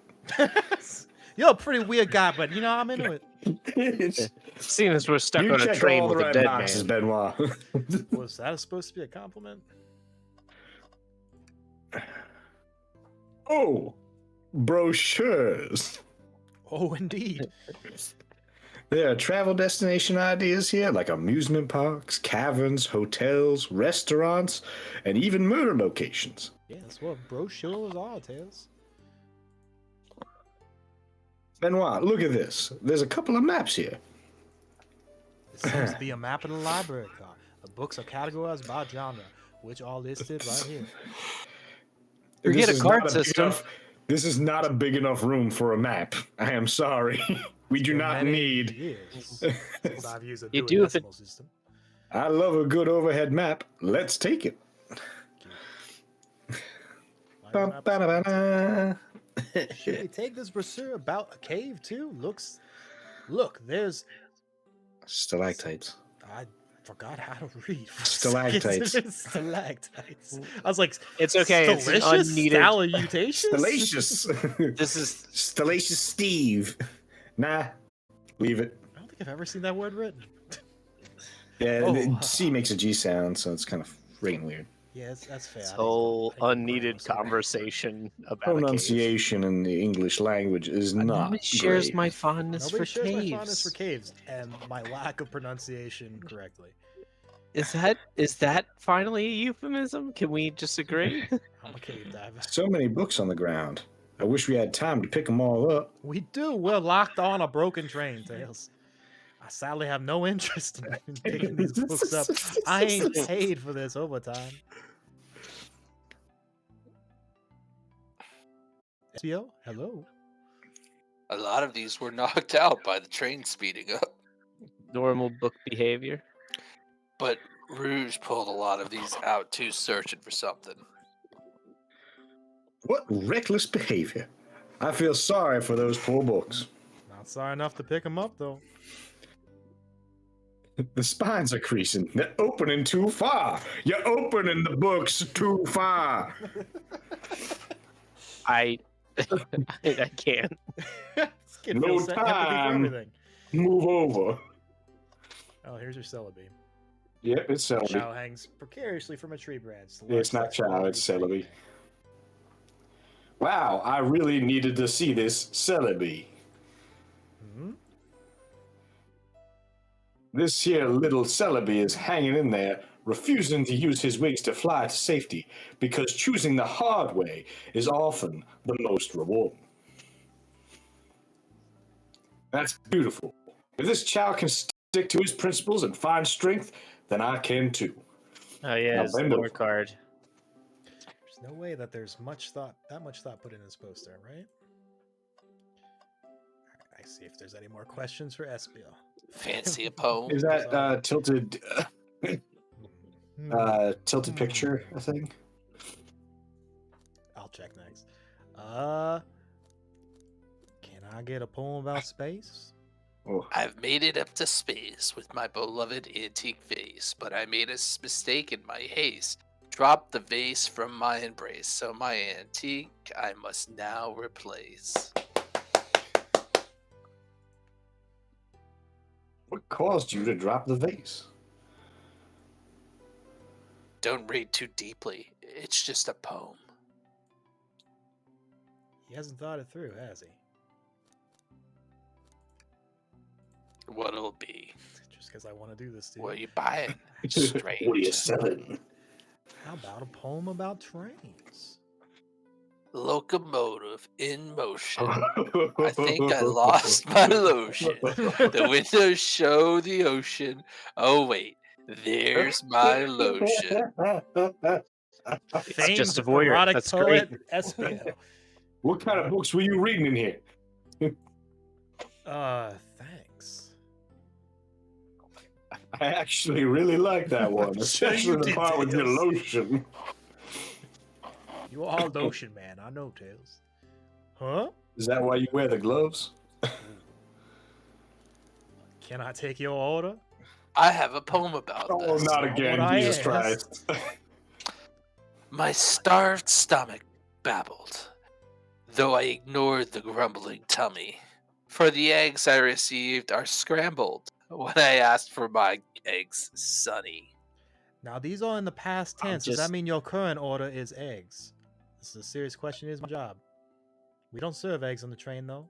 You're a pretty weird guy, but you know I'm into it. Seeing as we're stuck You on a check train all the with a right dead boxes, man. Benoit. Was that supposed to be a compliment? Oh, brochures. Oh, indeed. There are travel destination ideas here, like amusement parks, caverns, hotels, restaurants, and even murder locations. Yeah, that's what brochures are, Tails. Benoit, look at this. There's a couple of maps here. This seems to be a map of the library card. The books are categorized by genre, which are listed right here. Forget This a is card not big system. enough- This is not a big enough room for a map. I am sorry. We do For not many need. years since I've used a You do if it- decimal system. I love a good overhead map. Let's take it. Ba-ba-da-ba-da. Should we take this brochure about a cave too? Look, there's. Stalactites. I forgot how to read. for a Stalactites. second. Stalactites. I was like, It's okay. It's an Delicious? unneeded. Salutations? Stellacious. This is Stellacious Steve. Nah, leave it. I don't think I've ever seen that word written. Yeah, Oh. the C makes a G sound, so it's kind of freaking weird. Yeah, that's fair. this I whole didn't- I didn't unneeded pronounce it. conversation about a cave. Pronunciation in the English language is not Nobody shares great. my fondness Nobody for shares caves. my fondness for caves and my lack of pronunciation correctly. Is that finally a euphemism? Can we just agree? I'm a cave diver. So many books on the ground. I wish we had time to pick them all up. We do. We're locked on a broken train, Tails. I sadly have no interest in picking these books up. I ain't paid for this overtime. SBO, hello. A lot of these were knocked out by the train speeding up, Normal book behavior. but Rouge pulled a lot of these out too, searching for something. What reckless behavior. I feel sorry for those poor books. Not sorry enough to pick him up, though. The spines are creasing. They're opening too far. You're opening the books too far. I can't. This kid No feels empathy for time. everything. Move over. Oh, here's your Celebi. Yep, it's Celebi. Chow hangs precariously from a tree branch. It's not Chow, it's Celebi. Wow, I really needed to see this Celebi. Hmm? This here little Celebi is hanging in there, refusing to use his wings to fly to safety, because choosing the hard way is often the most rewarding. That's beautiful. If this Chow can stick to his principles and find strength, then I can too. Oh yeah, Now his bend over. scorecard. There's no way that there's that much thought put in this poster, right? Alright, I see if there's any more questions for Espiel. Fancy a poem. Is that tilted tilted picture, I think? I'll check next. Can I get a poem about space? Oh. I've made it up to space with my beloved antique vase, but I made a mistake in my haste. Dropped the vase from my embrace, so my antique I must now replace. What caused you to drop the vase? Don't read too deeply. It's just a poem. He hasn't thought it through, has he? What'll it be? Just because I want to do this to you. What are you buying? What are you Strange. selling? How about a poem about trains? Locomotive in motion. I think I lost my lotion. The windows show the ocean. Oh wait, there's my lotion. Famed just a voyeur. erotic That's poet great. Espiel. What kind of books were you reading in here? Thanks. I actually really like that one, Sure especially you the did, part with your Tails. lotion. You all lotion, man. I know, Tails. Huh? Is that why you wear the gloves? Can I take your order? I have a poem about Oh, this. not Not again, what I Jesus asked. Christ. My starved stomach babbled, though I ignored the grumbling tummy. For the eggs I received are scrambled when I asked for my eggs sunny. Now, these are in the past I'm tense. Does that just- mean your current order is eggs? This is a serious question. It is my job. We don't serve eggs on the train, though.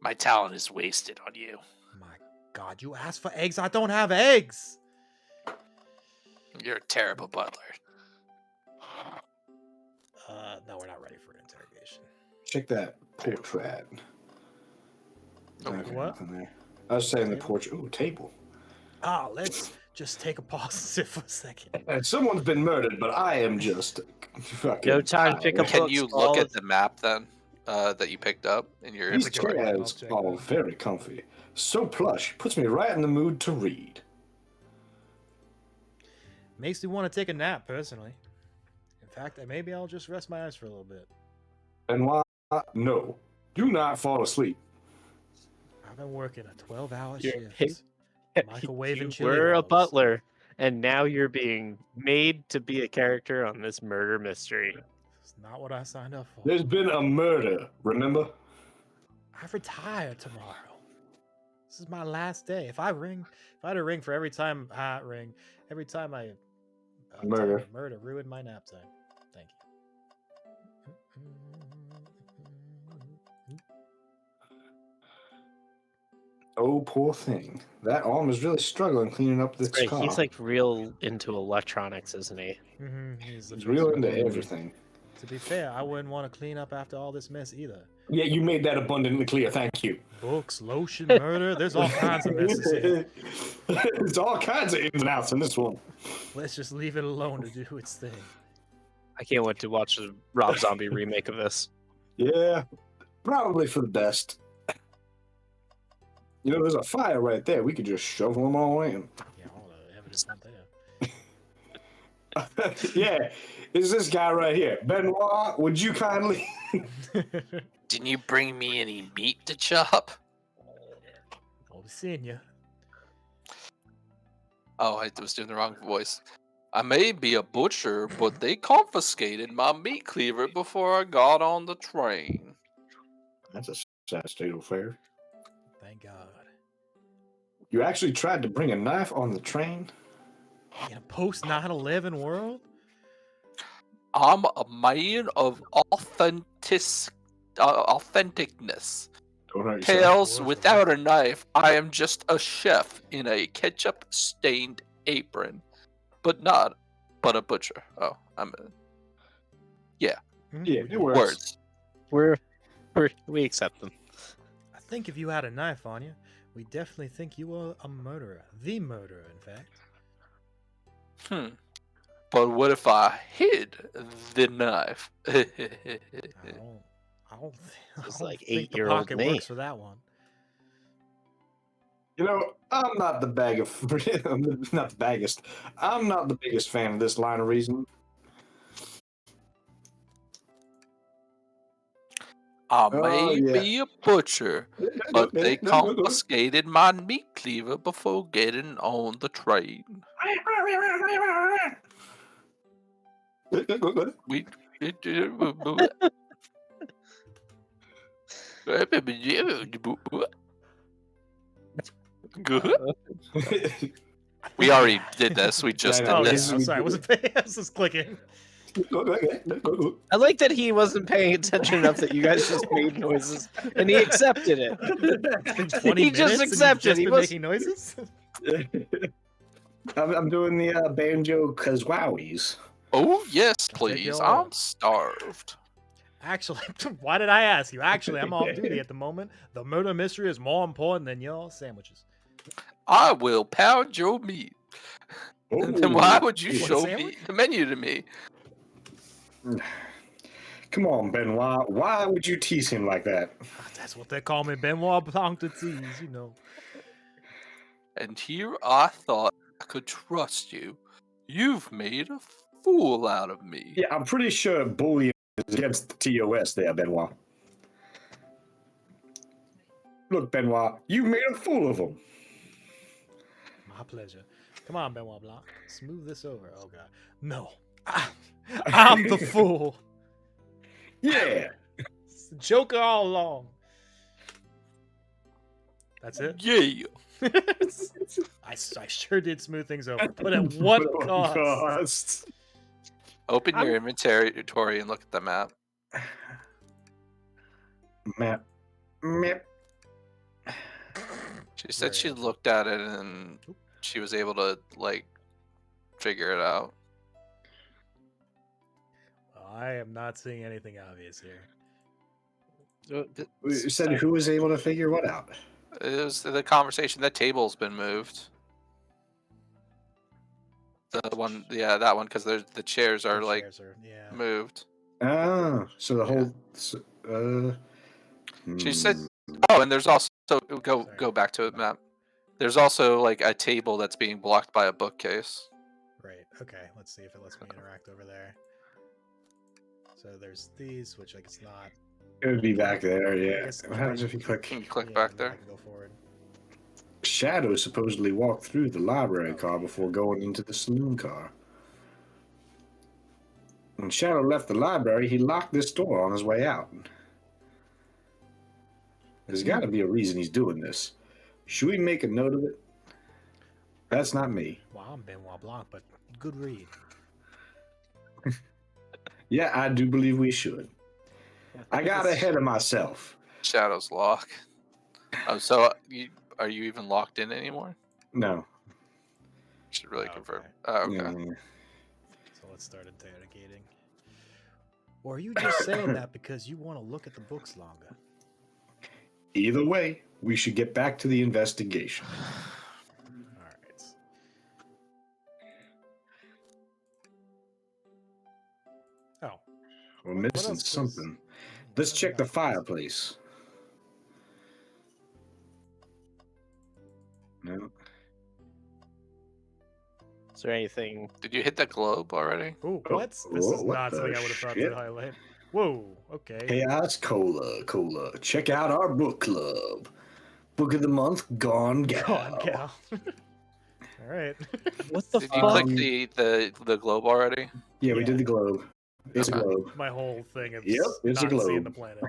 My talent is wasted on you. My God, you asked for eggs. I don't have eggs. You're a terrible butler. No, we're not ready for an interrogation. Check that portrait. Okay, What? nothing there. I was saying the Table? portrait. Ooh, table. Ah, let's just take a pause and sit for a second. And someone's been murdered, but I am just fucking. No time to pick up Can books, you look Paul. at the map then that you picked up in your These inventory? I'll chairs check are that. very comfy. So plush, puts me right in the mood to read. Makes me want to take a nap, personally. In fact, maybe I'll just rest my eyes for a little bit. And why? No, do not fall asleep. I've been working a 12-hour You're- shift. Microwaving You chili were a rolls. butler, and now you're being made to be a character on this murder mystery. It's not what I signed up for. There's been a murder, remember? I retire tomorrow. This is my last day. If I had a ring for every time I Murder. murder ruined my nap time. Thank you. Oh, poor thing. That arm is really struggling cleaning up this Right, car. he's like real into electronics, isn't he? He's the He's real best into one. everything. To be fair, I wouldn't want to clean up after all this mess either. Yeah, you made that abundantly clear. Thank you. Books, lotion, murder. There's all kinds of messes here. There's all kinds of ins and outs in this one. Let's just leave it alone to do its thing. I can't wait to watch the Rob Zombie remake of this. Yeah, probably for the best. You know, there's a fire right there. We could just shovel them all in. Yeah, all the evidence not there. Yeah, it's this guy right here. Benoit, would you kindly... Didn't you bring me any meat to chop? I'll be seeing you. Oh, I was doing the wrong voice. I may be a butcher, but they confiscated my meat cleaver before I got on the train. That's a sad state of affairs. Thank God. You actually tried to bring a knife on the train? In a post 9/11 world? I'm a man of authenticness. Don't hurt yourself. Tails, without a knife, I am just a chef in a ketchup-stained apron. But a butcher. Oh, Yeah, it works. words. We accept them. I think if you had a knife on you, we definitely think you were a murderer. The murderer, in fact. But what if I hid the knife? I don't It's think like the 8-year-old pocket me. works for that one. You know, I'm not the not the baggest. I'm not the biggest fan of this line of reasoning. I may be a butcher, but they confiscated my meat cleaver before getting on the train. We. We already did this. We just Yeah, I know. did Oh, this. yeah, I'm sorry. I wasn't paying. I was just clicking. I like that he wasn't paying attention enough that you guys just made noises, and he accepted it. It's been 20 He minutes just and you've accepted. just He been was making noises? I'm doing the banjo kazooies. Oh yes, I'll take please. your I'm order. starved. Actually, why did I ask you? Actually, I'm off duty at the moment. The murder mystery is more important than your sandwiches. I will pound your meat. Then why would you What, show sandwich? me the menu to me? Come on, Benoit. Why would you tease him like that? That's what they call me, Benoit Blanc de tease, you know. And here I thought I could trust you. You've made a fool out of me. Yeah, I'm pretty sure bullying is against the TOS there, Benoit. Look, Benoit, you made a fool of him. My pleasure. Come on, Benoit Blanc. Smooth this over. Oh, God. No. I'm the fool. Yeah. It's the Joker all along. That's it? Yeah. I sure did smooth things over. But at what cost? Open your inventory and look at the map. Map. She said Very she helpful. looked at it and she was able to like figure it out. I am not seeing anything obvious here. You said who was able to figure what out? It was the conversation. That table's been moved. The one, yeah, that one, because the chairs are The like chairs are- yeah. moved. Oh, so the whole. She said, "Oh, and there's also go back to it, Matt. There's also like a table that's being blocked by a bookcase." Right. Okay. Let's see if it lets me interact over there. So there's these, which like it's not. It would be back there, yeah. guess- What happens if you Can click? you click Yeah, back then there? I can go forward. Shadow supposedly walked through the library car before going into the saloon car. When Shadow left the library, he locked this door on his way out. There's got to be a reason he's doing this. Should we make a note of it? That's not me. Well, I'm Benoit Blanc, but good read. Yeah, I do believe we should. I got ahead of myself. Shadow's lock. Oh, so are you even locked in anymore? No. Should really Oh, confirm. okay. Oh, okay. Mm. So let's start interrogating. Or are you just saying that because you want to look at the books longer? Either way, we should get back to the investigation. All right. Oh. We're What missing else was- something. Let's what check the else was- fireplace. No. Is there anything? Did you hit that globe already? Ooh, Oh, what? This whoa, is what not the something I would have thought shit? to highlight. Whoa. Okay. Chaos Cola. Check out our book club. Book of the month, Gone Gal. Go on, Cal. All right. What the Did you fuck? click the globe already? Yeah, we Yeah. did the globe. It's Okay. a globe. My whole thing of Yep, it's a not seeing globe. the planet.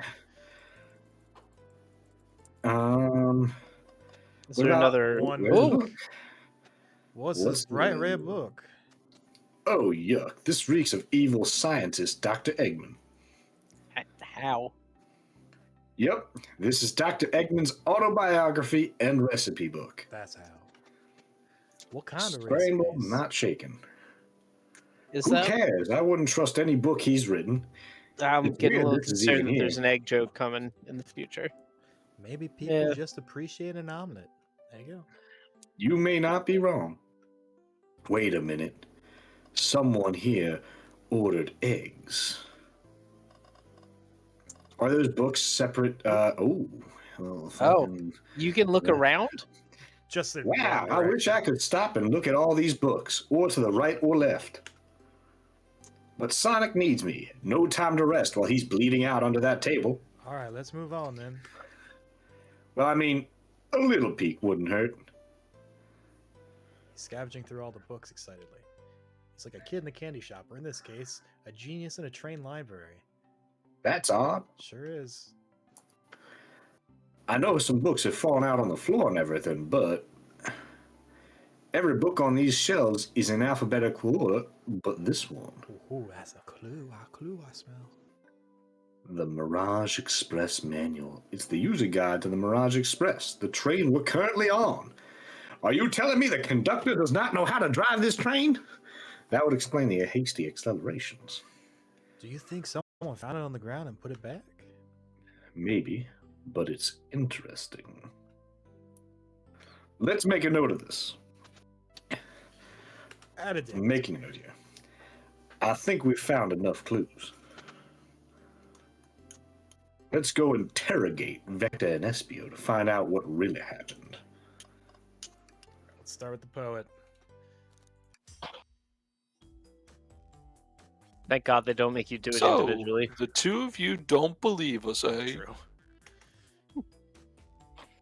Is What there about another? one where's the Oh, book? What's What's this bright the- red book? Oh, yuck. This reeks of evil scientist, Dr. Eggman. how? Yep, this is Dr. Eggman's autobiography and recipe book. That's how. What kind of Scrambled, recipes? not shaken. Is Who that? cares? I wouldn't trust any book he's written. I'm It's getting a weird little this is concerned even that there's here. an egg joke coming in the future. Maybe people Yeah. just appreciate an omelet. There you go. You may not be wrong. Wait a minute. Someone here ordered eggs. Are those books separate? Well, fucking- You can look Yeah. around. Just in Wow, one I wish I direction. could stop and look at all these books, or to the right or left. But Sonic needs me. No time to rest while he's bleeding out under that table. All right, let's move on then. Well, I mean, a little peek wouldn't hurt. He's scavenging through all the books excitedly. He's like a kid in a candy shop, or in this case, a genius in a train library. That's odd. Sure is. I know some books have fallen out on the floor and everything, but every book on these shelves is in alphabetical order, but this one. Ooh, that's a clue. I smell. The Mirage Express Manual. It's the user guide to the Mirage Express, the train we're currently on. Are you telling me the conductor does not know how to drive this train? That would explain the hasty accelerations. Do you think someone found it on the ground and put it back? Maybe, but it's interesting. Let's make a note of this. Added it. I'm making a note here. I think we've found enough clues. Let's go interrogate Vector and Espio to find out what really happened. Let's start with the poet. Thank God they don't make you do it So, individually. the two of you don't believe us, eh? True.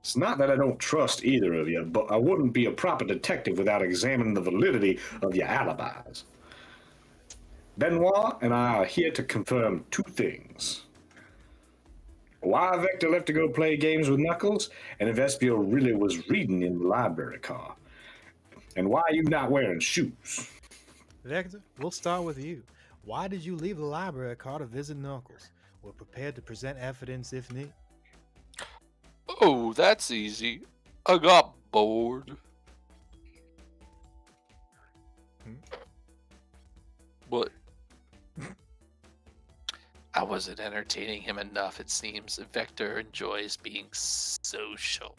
It's not that I don't trust either of you, but I wouldn't be a proper detective without examining the validity of your alibis. Benoit and I are here to confirm two things. Why Vector left to go play games with Knuckles, and if Espio really was reading in the library car. And why are you not wearing shoes? Vector, we'll start with you. Why did you leave the library car to visit Knuckles? We're prepared to present evidence if need. Oh, that's easy. I got bored. What? I wasn't entertaining him enough, it seems. Vector enjoys being social.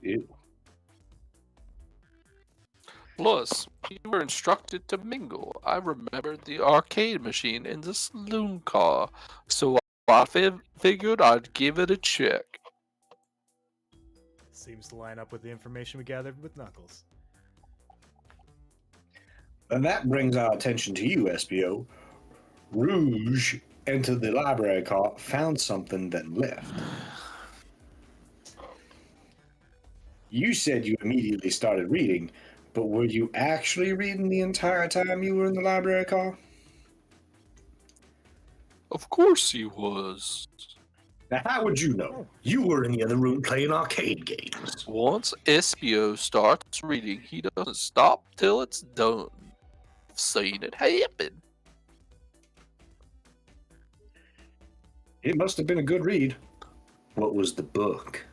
Ew. Plus, you were instructed to mingle. I remembered the arcade machine in the saloon car, so I figured I'd give it a check. Seems to line up with the information we gathered with Knuckles. And that brings our attention to you, Espio. Rouge entered the library car, found something, then left. You said you immediately started reading, but were you actually reading the entire time you were in the library car? Of course he was. Now, how would you know? You were in the other room playing arcade games. Once Espio starts reading, he doesn't stop till it's done. I've seen it happen. It must have been a good read. What was the book?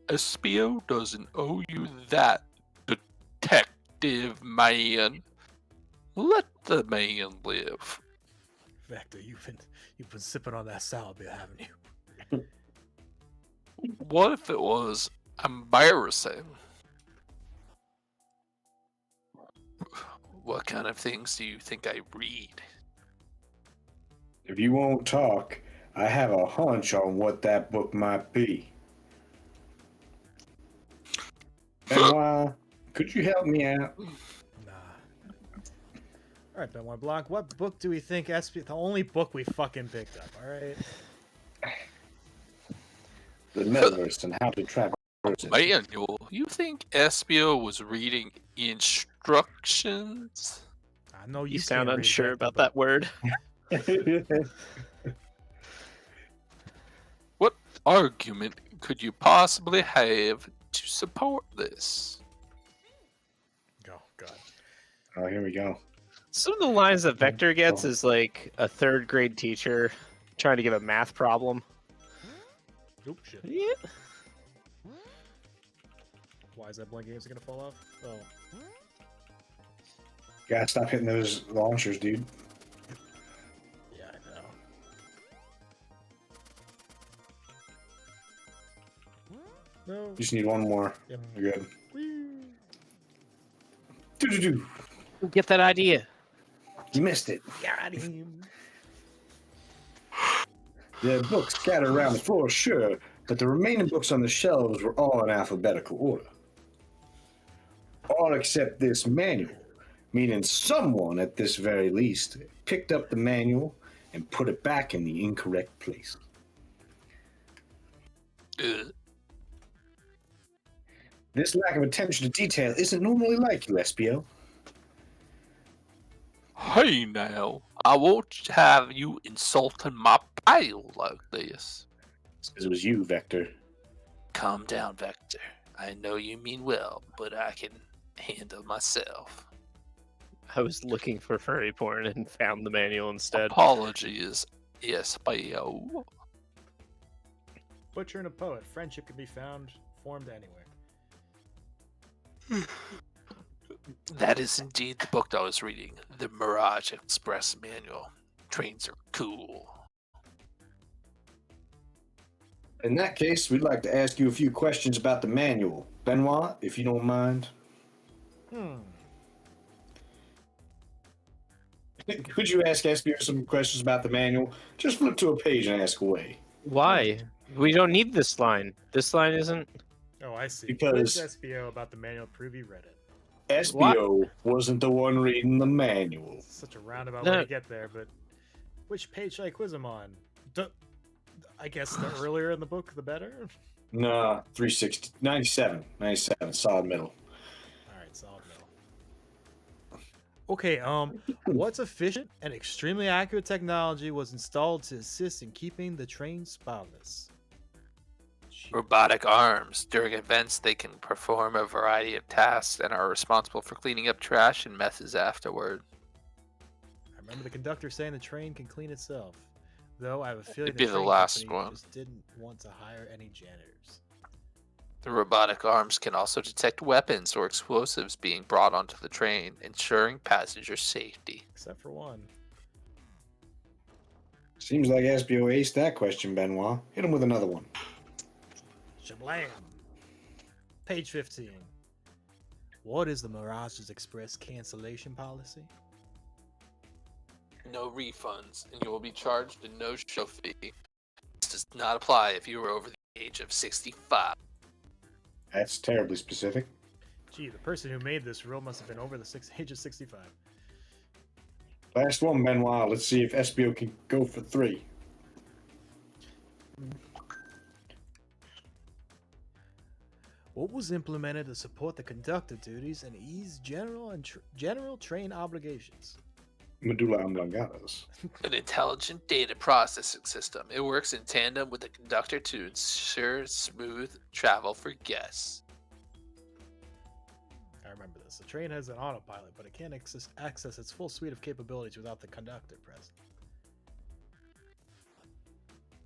Espio doesn't owe you that, detective man. Let the man live. Vector, you've been sipping on that sour beer, haven't you? What if it was embarrassing? What kind of things do you think I read? If you won't talk, I have a hunch on what that book might be. Benoit, could you help me out? Nah. All right, Benoit Blanc, what book do we think Espio... The only book we fucking picked up, all right? The Metaverse and how to travel. Manual. You think Espio was reading instructions? I know You you sound can't read unsure Vector, about but that word. What argument could you possibly have to support this? Oh, God. Oh, here we go. Some of the lines that Vector gets is like a third grade teacher trying to give a math problem. Oop, shit. Yeah. Why is that blank games gonna fall off? Oh. Gotta stop hitting those launchers, dude. Yeah, I know. No. You just need one more. Yep. You're good. Whee! Do-do-do. Get that idea. You missed it. Got him. There are books scattered around the floor, sure, but the remaining books on the shelves were all in alphabetical order. All except this manual, meaning someone, at this very least, picked up the manual and put it back in the incorrect place. Ugh. This lack of attention to detail isn't normally like you, Espio. Hey now, I won't have you insulting my pile like this. It was you, Vector. Calm down, Vector. I know you mean well, but I can handle myself. I was looking for furry porn and found the manual instead. Apologies, Espio. Butcher and a poet. Friendship can be formed anywhere. That is indeed the book I was reading, the Mirage Express Manual. Trains are cool. In that case, we'd like to ask you a few questions about the manual. Benoit, if you don't mind. Could you ask Espio some questions about the manual? Just flip to a page and ask away. Why? We don't need this line. This line isn't. Oh, I see. Because- Quiz SBO about the manual. Prove you read it. Espio wasn't the one reading the manual. It's such a roundabout No. way to get there, but which page should I quiz him on? I guess the earlier in the book, the better. Nah, 360, 97, solid middle. All right, solid middle. Okay, what's efficient and extremely accurate technology was installed to assist in keeping the train spotless? Robotic arms. During events, they can perform a variety of tasks and are responsible for cleaning up trash and messes afterward. I remember the conductor saying the train can clean itself, though I have a feeling It'd be the train last company one. just didn't want to hire any janitors. The robotic arms can also detect weapons or explosives being brought onto the train, ensuring passenger safety. Except for one. Seems like Espio aced that question, Benoit. Hit him with another one. Shablam! Page 15. What is the Mirage's Express cancellation policy? No refunds, and you will be charged a no-show fee. This does not apply if you are over the age of 65. That's terribly specific. Gee, the person who made this rule must have been over the age of 65. Last one, Benoit. Let's see if Espio can go for 3. What was implemented to support the conductor duties and ease general train obligations? Medulla oblongata's. An intelligent data processing system. It works in tandem with the conductor to ensure smooth travel for guests. I remember this. The train has an autopilot, but it can't access its full suite of capabilities without the conductor present.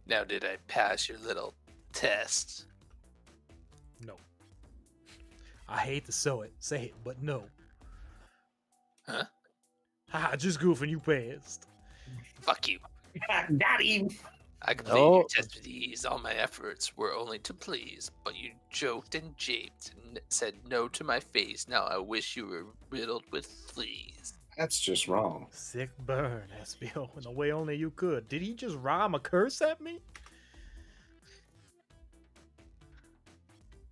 Now, did I pass your little test? No. I hate to say it, but no. Huh? Haha, just goofing, you passed. Fuck you. Got him. I completed your test with ease. All my efforts were only to please, but you joked and japed and said no to my face. Now I wish you were riddled with fleas. That's just wrong. Sick burn, SBO, in the way only you could. Did he just rhyme a curse at me?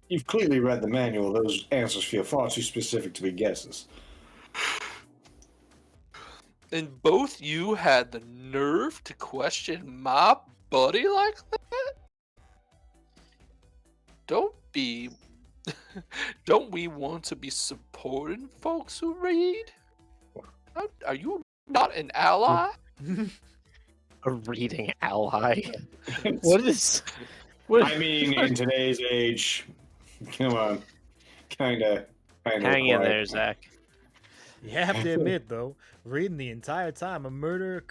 You've clearly read the manual. Those answers feel far too specific to be guesses. And both you had the nerve to question my buddy like that? Don't be... Don't we want to be supporting folks who read? Are you not an ally? A reading ally. What is? What? I mean, in today's age, come on, kind of Hang in there, Zach. You have to admit, though, reading the entire time a murder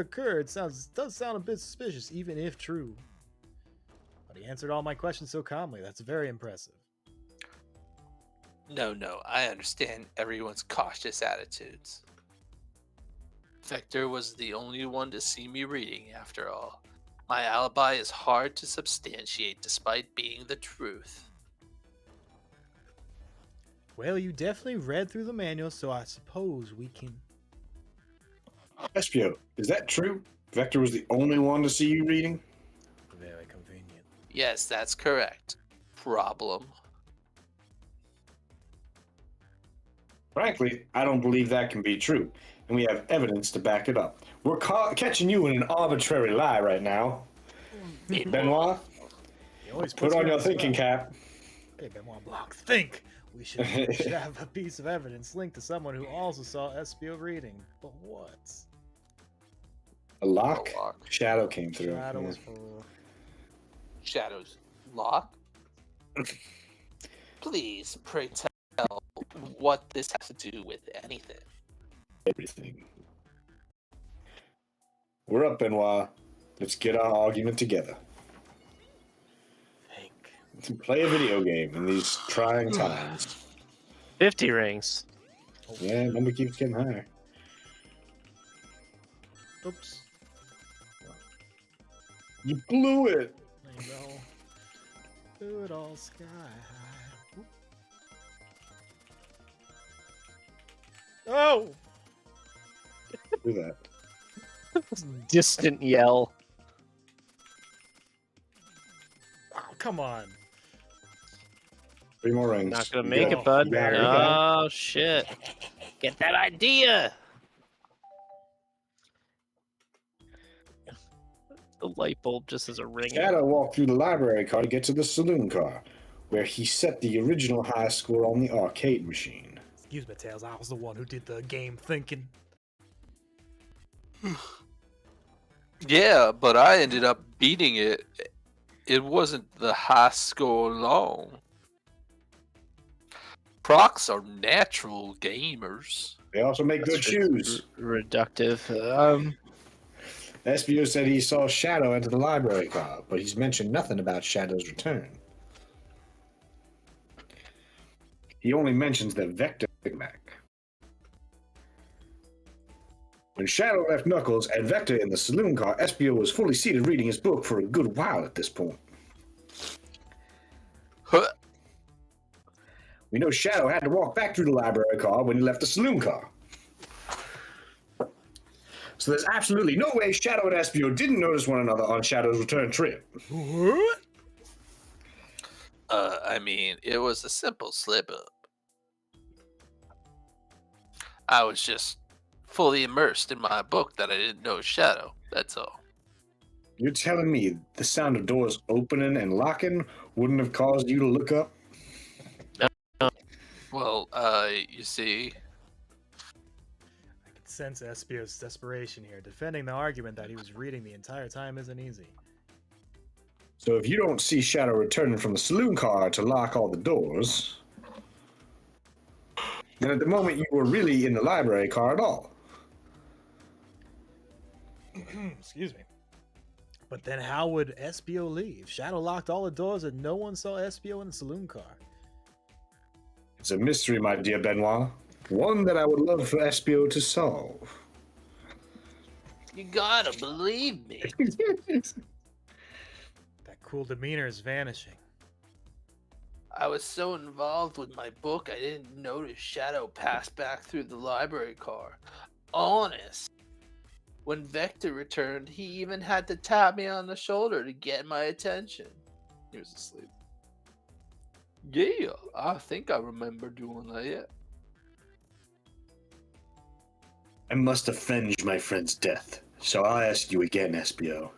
occurred does sound a bit suspicious, even if true. But he answered all my questions so calmly. That's very impressive. No, I understand everyone's cautious attitudes. Vector was the only one to see me reading, after all. My alibi is hard to substantiate despite being the truth. Well, you definitely read through the manual, so I suppose we can... Espio, is that true? Vector was the only one to see you reading? Very convenient. Yes, that's correct. Problem. Frankly, I don't believe that can be true, and we have evidence to back it up. We're catching you in an arbitrary lie right now. Benoit, put on your thinking cap. Hey, Benoit Blanc, think! We should have a piece of evidence linked to someone who also saw Espio reading. But what? A lock? Shadow came through. Shadow Yeah. was for... Shadow's lock? Please, pray tell what this has to do with anything. Everything. We're up, Benoit. Let's get our argument together. Play a video game in these trying times. 50 rings. Yeah, number keeps getting higher. Oops. You blew it! There you go. Do it all sky high. Oop. Oh! Do that. Distant yell. Oh, come on. 3 more rings. Not gonna You make got it, bud. You got it, you got it. Oh shit! Get that idea. The light bulb just has a ring. in it. Shadow walked through the library car to get to the saloon car, where he set the original high score on the arcade machine. Excuse me, Tails. I was the one who did the game thinking. Yeah, but I ended up beating it. It wasn't the high score long. Procs are natural gamers. They also make good shoes. Reductive. Espio said he saw Shadow enter the library car, but he's mentioned nothing about Shadow's return. He only mentions that Vector came back. When Shadow left Knuckles and Vector in the saloon car, Espio was fully seated reading his book for a good while at this point. Huh. We know Shadow had to walk back through the library car when he left the saloon car. So there's absolutely no way Shadow and Espio didn't notice one another on Shadow's return trip. What? I mean, it was a simple slip up. I was just fully immersed in my book that I didn't know Shadow. That's all. You're telling me the sound of doors opening and locking wouldn't have caused you to look up? Well, you see, I can sense Espio's desperation here. Defending the argument that he was reading the entire time isn't easy. So if you don't see Shadow returning from the saloon car to lock all the doors, then at the moment you were really in the library car at all. Excuse me. But then how would Espio leave? Shadow locked all the doors and no one saw Espio in the saloon car. It's a mystery, my dear Benoit. One that I would love for Espio to solve. you gotta believe me. That cool demeanor is vanishing. I was so involved with my book, I didn't notice Shadow pass back through the library car. Honest. When Vector returned, he even had to tap me on the shoulder to get my attention. He was asleep. Yeah, I think I remember doing that, yeah. I must avenge my friend's death, so I'll ask you again, Espio.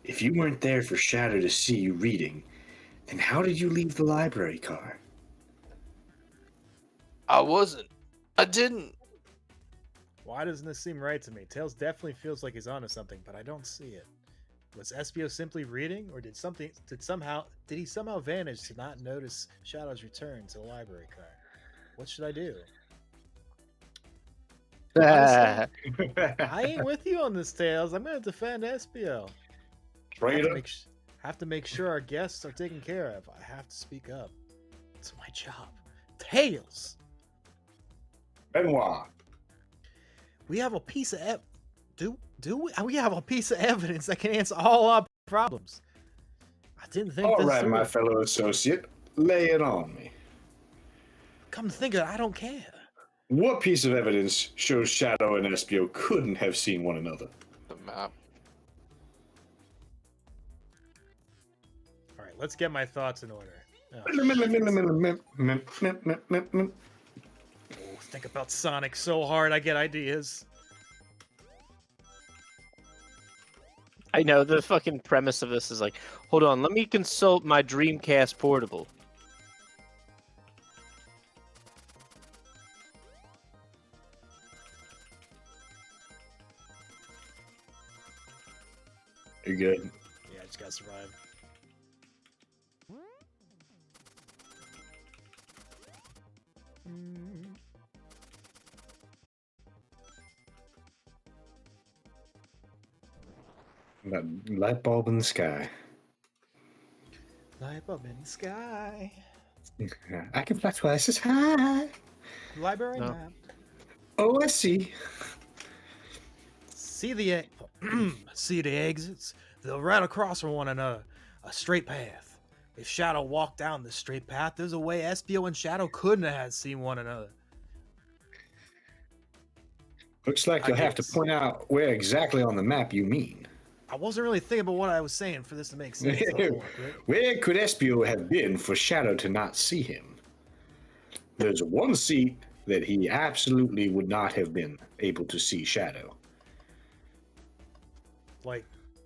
If you weren't there for Shadow to see you reading, then how did you leave the library car? I wasn't. I didn't. Why doesn't this seem right to me? Tails definitely feels like he's onto something, but I don't see it. Was Espio simply reading, or did he somehow vanish to not notice Shadow's return to the library car? What should I do? Honestly, I ain't with you on this, Tails. I'm gonna defend Espio. Have to make sure our guests are taken care of. I have to speak up. It's my job. Tails! Benoit. We have a piece of we have a piece of evidence that can answer all our problems. I didn't think All this right, through. my fellow associate, lay it on me. Come to think of it, I don't care. What piece of evidence shows Shadow and Espio couldn't have seen one another? The map. All right, let's get my thoughts in order. Oh, think about Sonic so hard, I get ideas. I know the fucking premise of this is like, hold on, let me consult my Dreamcast Portable. You're good. Yeah, I just gotta survive. That light bulb in the sky. Light bulb in the sky. I can fly twice as high. Library No. map. Oh, I see. See the see the exits. They're right across from one another. A straight path. If Shadow walked down this straight path, there's a way Espio and Shadow couldn't have seen one another. Looks like I you'll have to guess. point out where exactly on the map you mean. I wasn't really thinking about what I was saying for this to make sense. Hold on, right? Where could Espio have been for Shadow to not see him? There's one seat that he absolutely would not have been able to see Shadow. Like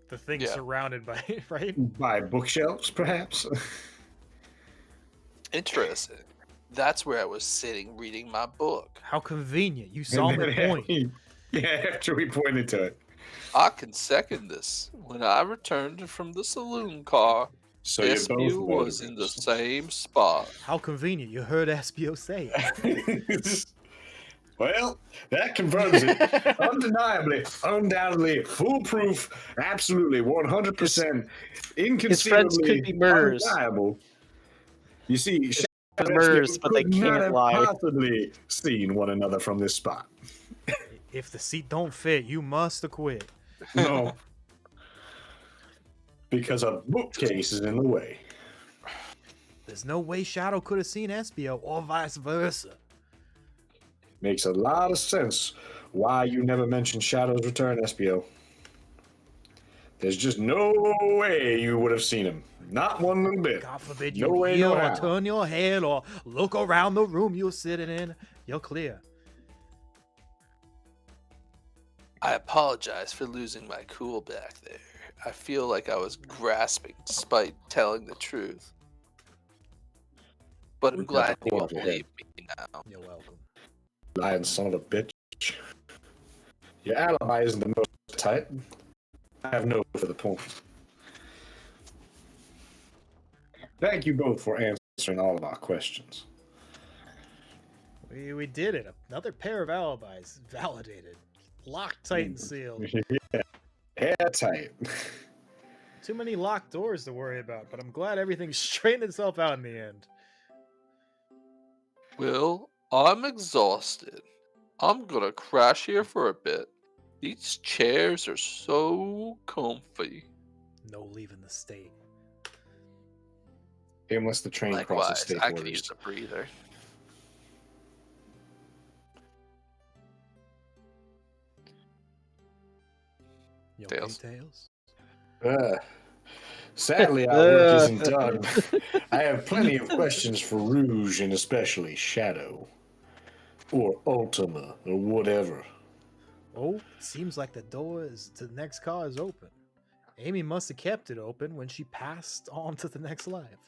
the thing Yeah. surrounded by right? By bookshelves, perhaps? Interesting. That's where I was sitting reading my book. How convenient. You saw my point. Yeah, after we pointed to it. I can second this. When I returned from the saloon car, So you're Espio both was in the murderers. same spot. How convenient. You heard Espio say it. Well, that confirms it. Undeniably, undoubtedly, foolproof, absolutely, 100%, inconceivably His friends could be murderers. undeniable. You see, Shadow and Murderers, Espio but they could not can't have lie. possibly seen one another from this spot. If the seat don't fit, you must acquit. No. Because a bookcase is in the way. There's no way Shadow could have seen Espio or vice versa. Makes a lot of sense why you never mentioned Shadow's return, Espio. There's just no way you would have seen him. Not one little bit. God forbid No you way, hear no or how. turn your head or look around the room you're sitting in. You're clear. I apologize for losing my cool back there. I feel like I was grasping despite telling the truth. But I'm We've got glad the you all cool believe me now. You're welcome. Lying son of a bitch. Your alibi isn't the most tight. I have no for the point. Thank you both for answering all of our questions. We did it. Another pair of alibis validated. Locked, tight, and sealed. Airtight. Too many locked doors to worry about, but I'm glad everything straightened itself out in the end. Well, I'm exhausted. I'm gonna crash here for a bit. These chairs are so comfy. No leaving the state. Unless the train crosses Likewise, state I could borders. use a breather. You okay, Tails. Tails? Sadly, our work isn't done. I have plenty of questions for Rouge and especially Shadow. Or Ultima, or whatever. Oh, seems like the door to the next car is open. Amy must have kept it open when she passed on to the next life.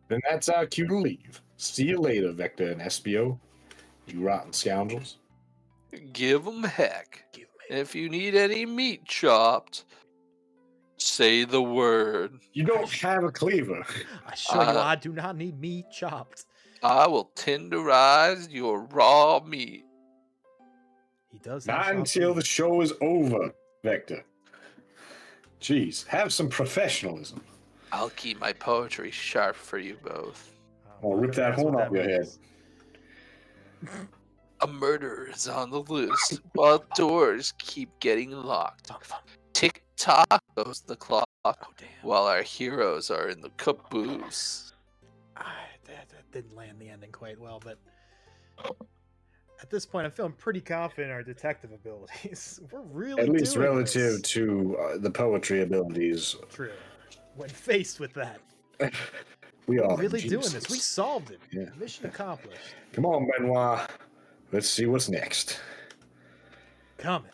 Then that's our cue to leave. See you later, Vector and Espio. You rotten scoundrels. Give 'em heck. If you need any meat chopped, say the word. You don't have a cleaver. I assure you, I do not need meat chopped. I will tenderize your raw meat. He does have Not sharp until the teeth. show is over, Vector. Jeez, have some professionalism. I'll keep my poetry sharp for you both. I'll rip that that's horn what off your head. means. A murderer is on the loose while doors keep getting locked. Tick tock goes the clock Oh, damn. while our heroes are in the caboose. That didn't land the ending quite well, but at this point, I'm feeling pretty confident in our detective abilities. We're really At least doing relative this. to the poetry abilities. True. When faced with that, We are we're really doing geniuses. this. We solved it. Yeah. Mission accomplished. Come on, Benoit. Let's see what's next. Coming.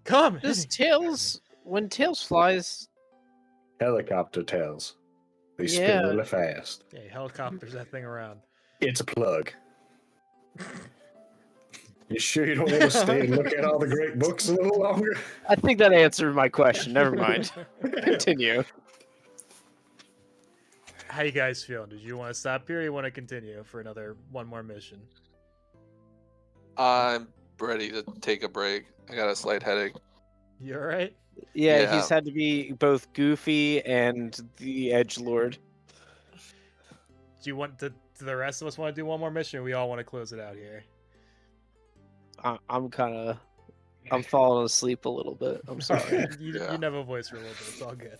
Coming. Does Tails, when Tails flies, Helicopter tails. They spin Yeah. really fast. Hey, helicopters that thing around. It's a plug. You sure you don't want to stay and look at all the great books a little longer? I think that answered my question. Never mind. Continue. How you guys feeling? Did you want to stop here or you want to continue for one more mission? I'm ready to take a break. I got a slight headache. You alright? Yeah, Yeah. he's had to be both Goofy and the Edge Lord. Do you want to? Do the rest of us want to do one more mission? Or we all want to close it out here. I'm falling asleep a little bit. I'm sorry. you Yeah. never have a voice for a little bit. It's all good.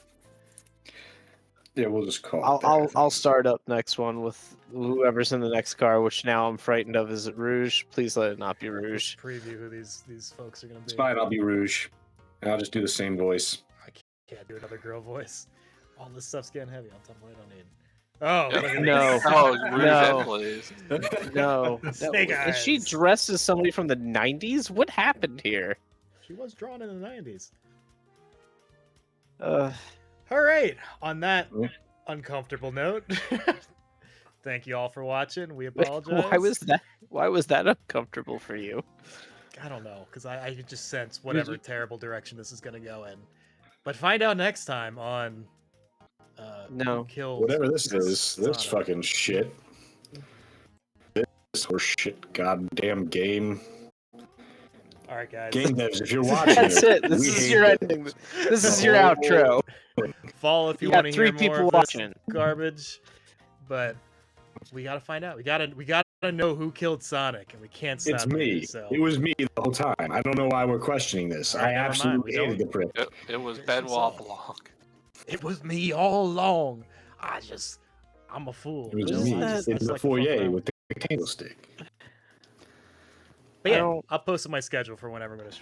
Yeah, we'll just call it I'll there. I'll start up next one with whoever's in the next car, which now I'm frightened of. Is it Rouge? Please let it not be Rouge. Preview who these folks are gonna be. It's fine, I'll be Rouge. And I'll just do the same voice. I can't do another girl voice. All this stuff's getting heavy. I'll tell them what I don't need. Oh, Yeah. look at No. this. Oh, Rouge No. and Blaze. No. Snake Is she Eyes. dressed as somebody from the 90s? What happened here? She was drawn in the 90s. Uh, All right. On that Yeah. uncomfortable note, thank you all for watching. We apologize. why was that uncomfortable for you? I don't know, because I could just sense whatever terrible direction this is gonna go in. But find out next time on No. Who Killed Whatever this is, this Sonic. fucking shit. This horse shit goddamn game. All right, guys. Game devs, if you're watching That's it. This we is hate your it. ending. This is The your whole- outro. Follow if you You got want to hear 3 people more of this watching. garbage. But we gotta find out. We gotta know who killed Sonic, and we can't stop It's here, me. so It was me the whole time. I don't know why we're questioning this. Alright, I never mind, absolutely we don't. hated the prick. It was Finish Benoit this Blanc. it was me all along. I'm a fool. It was Just me that- in I just the like to fuck foyer around. with the candlestick. But I yeah, don't- I'll post my schedule for whenever I'm gonna stream.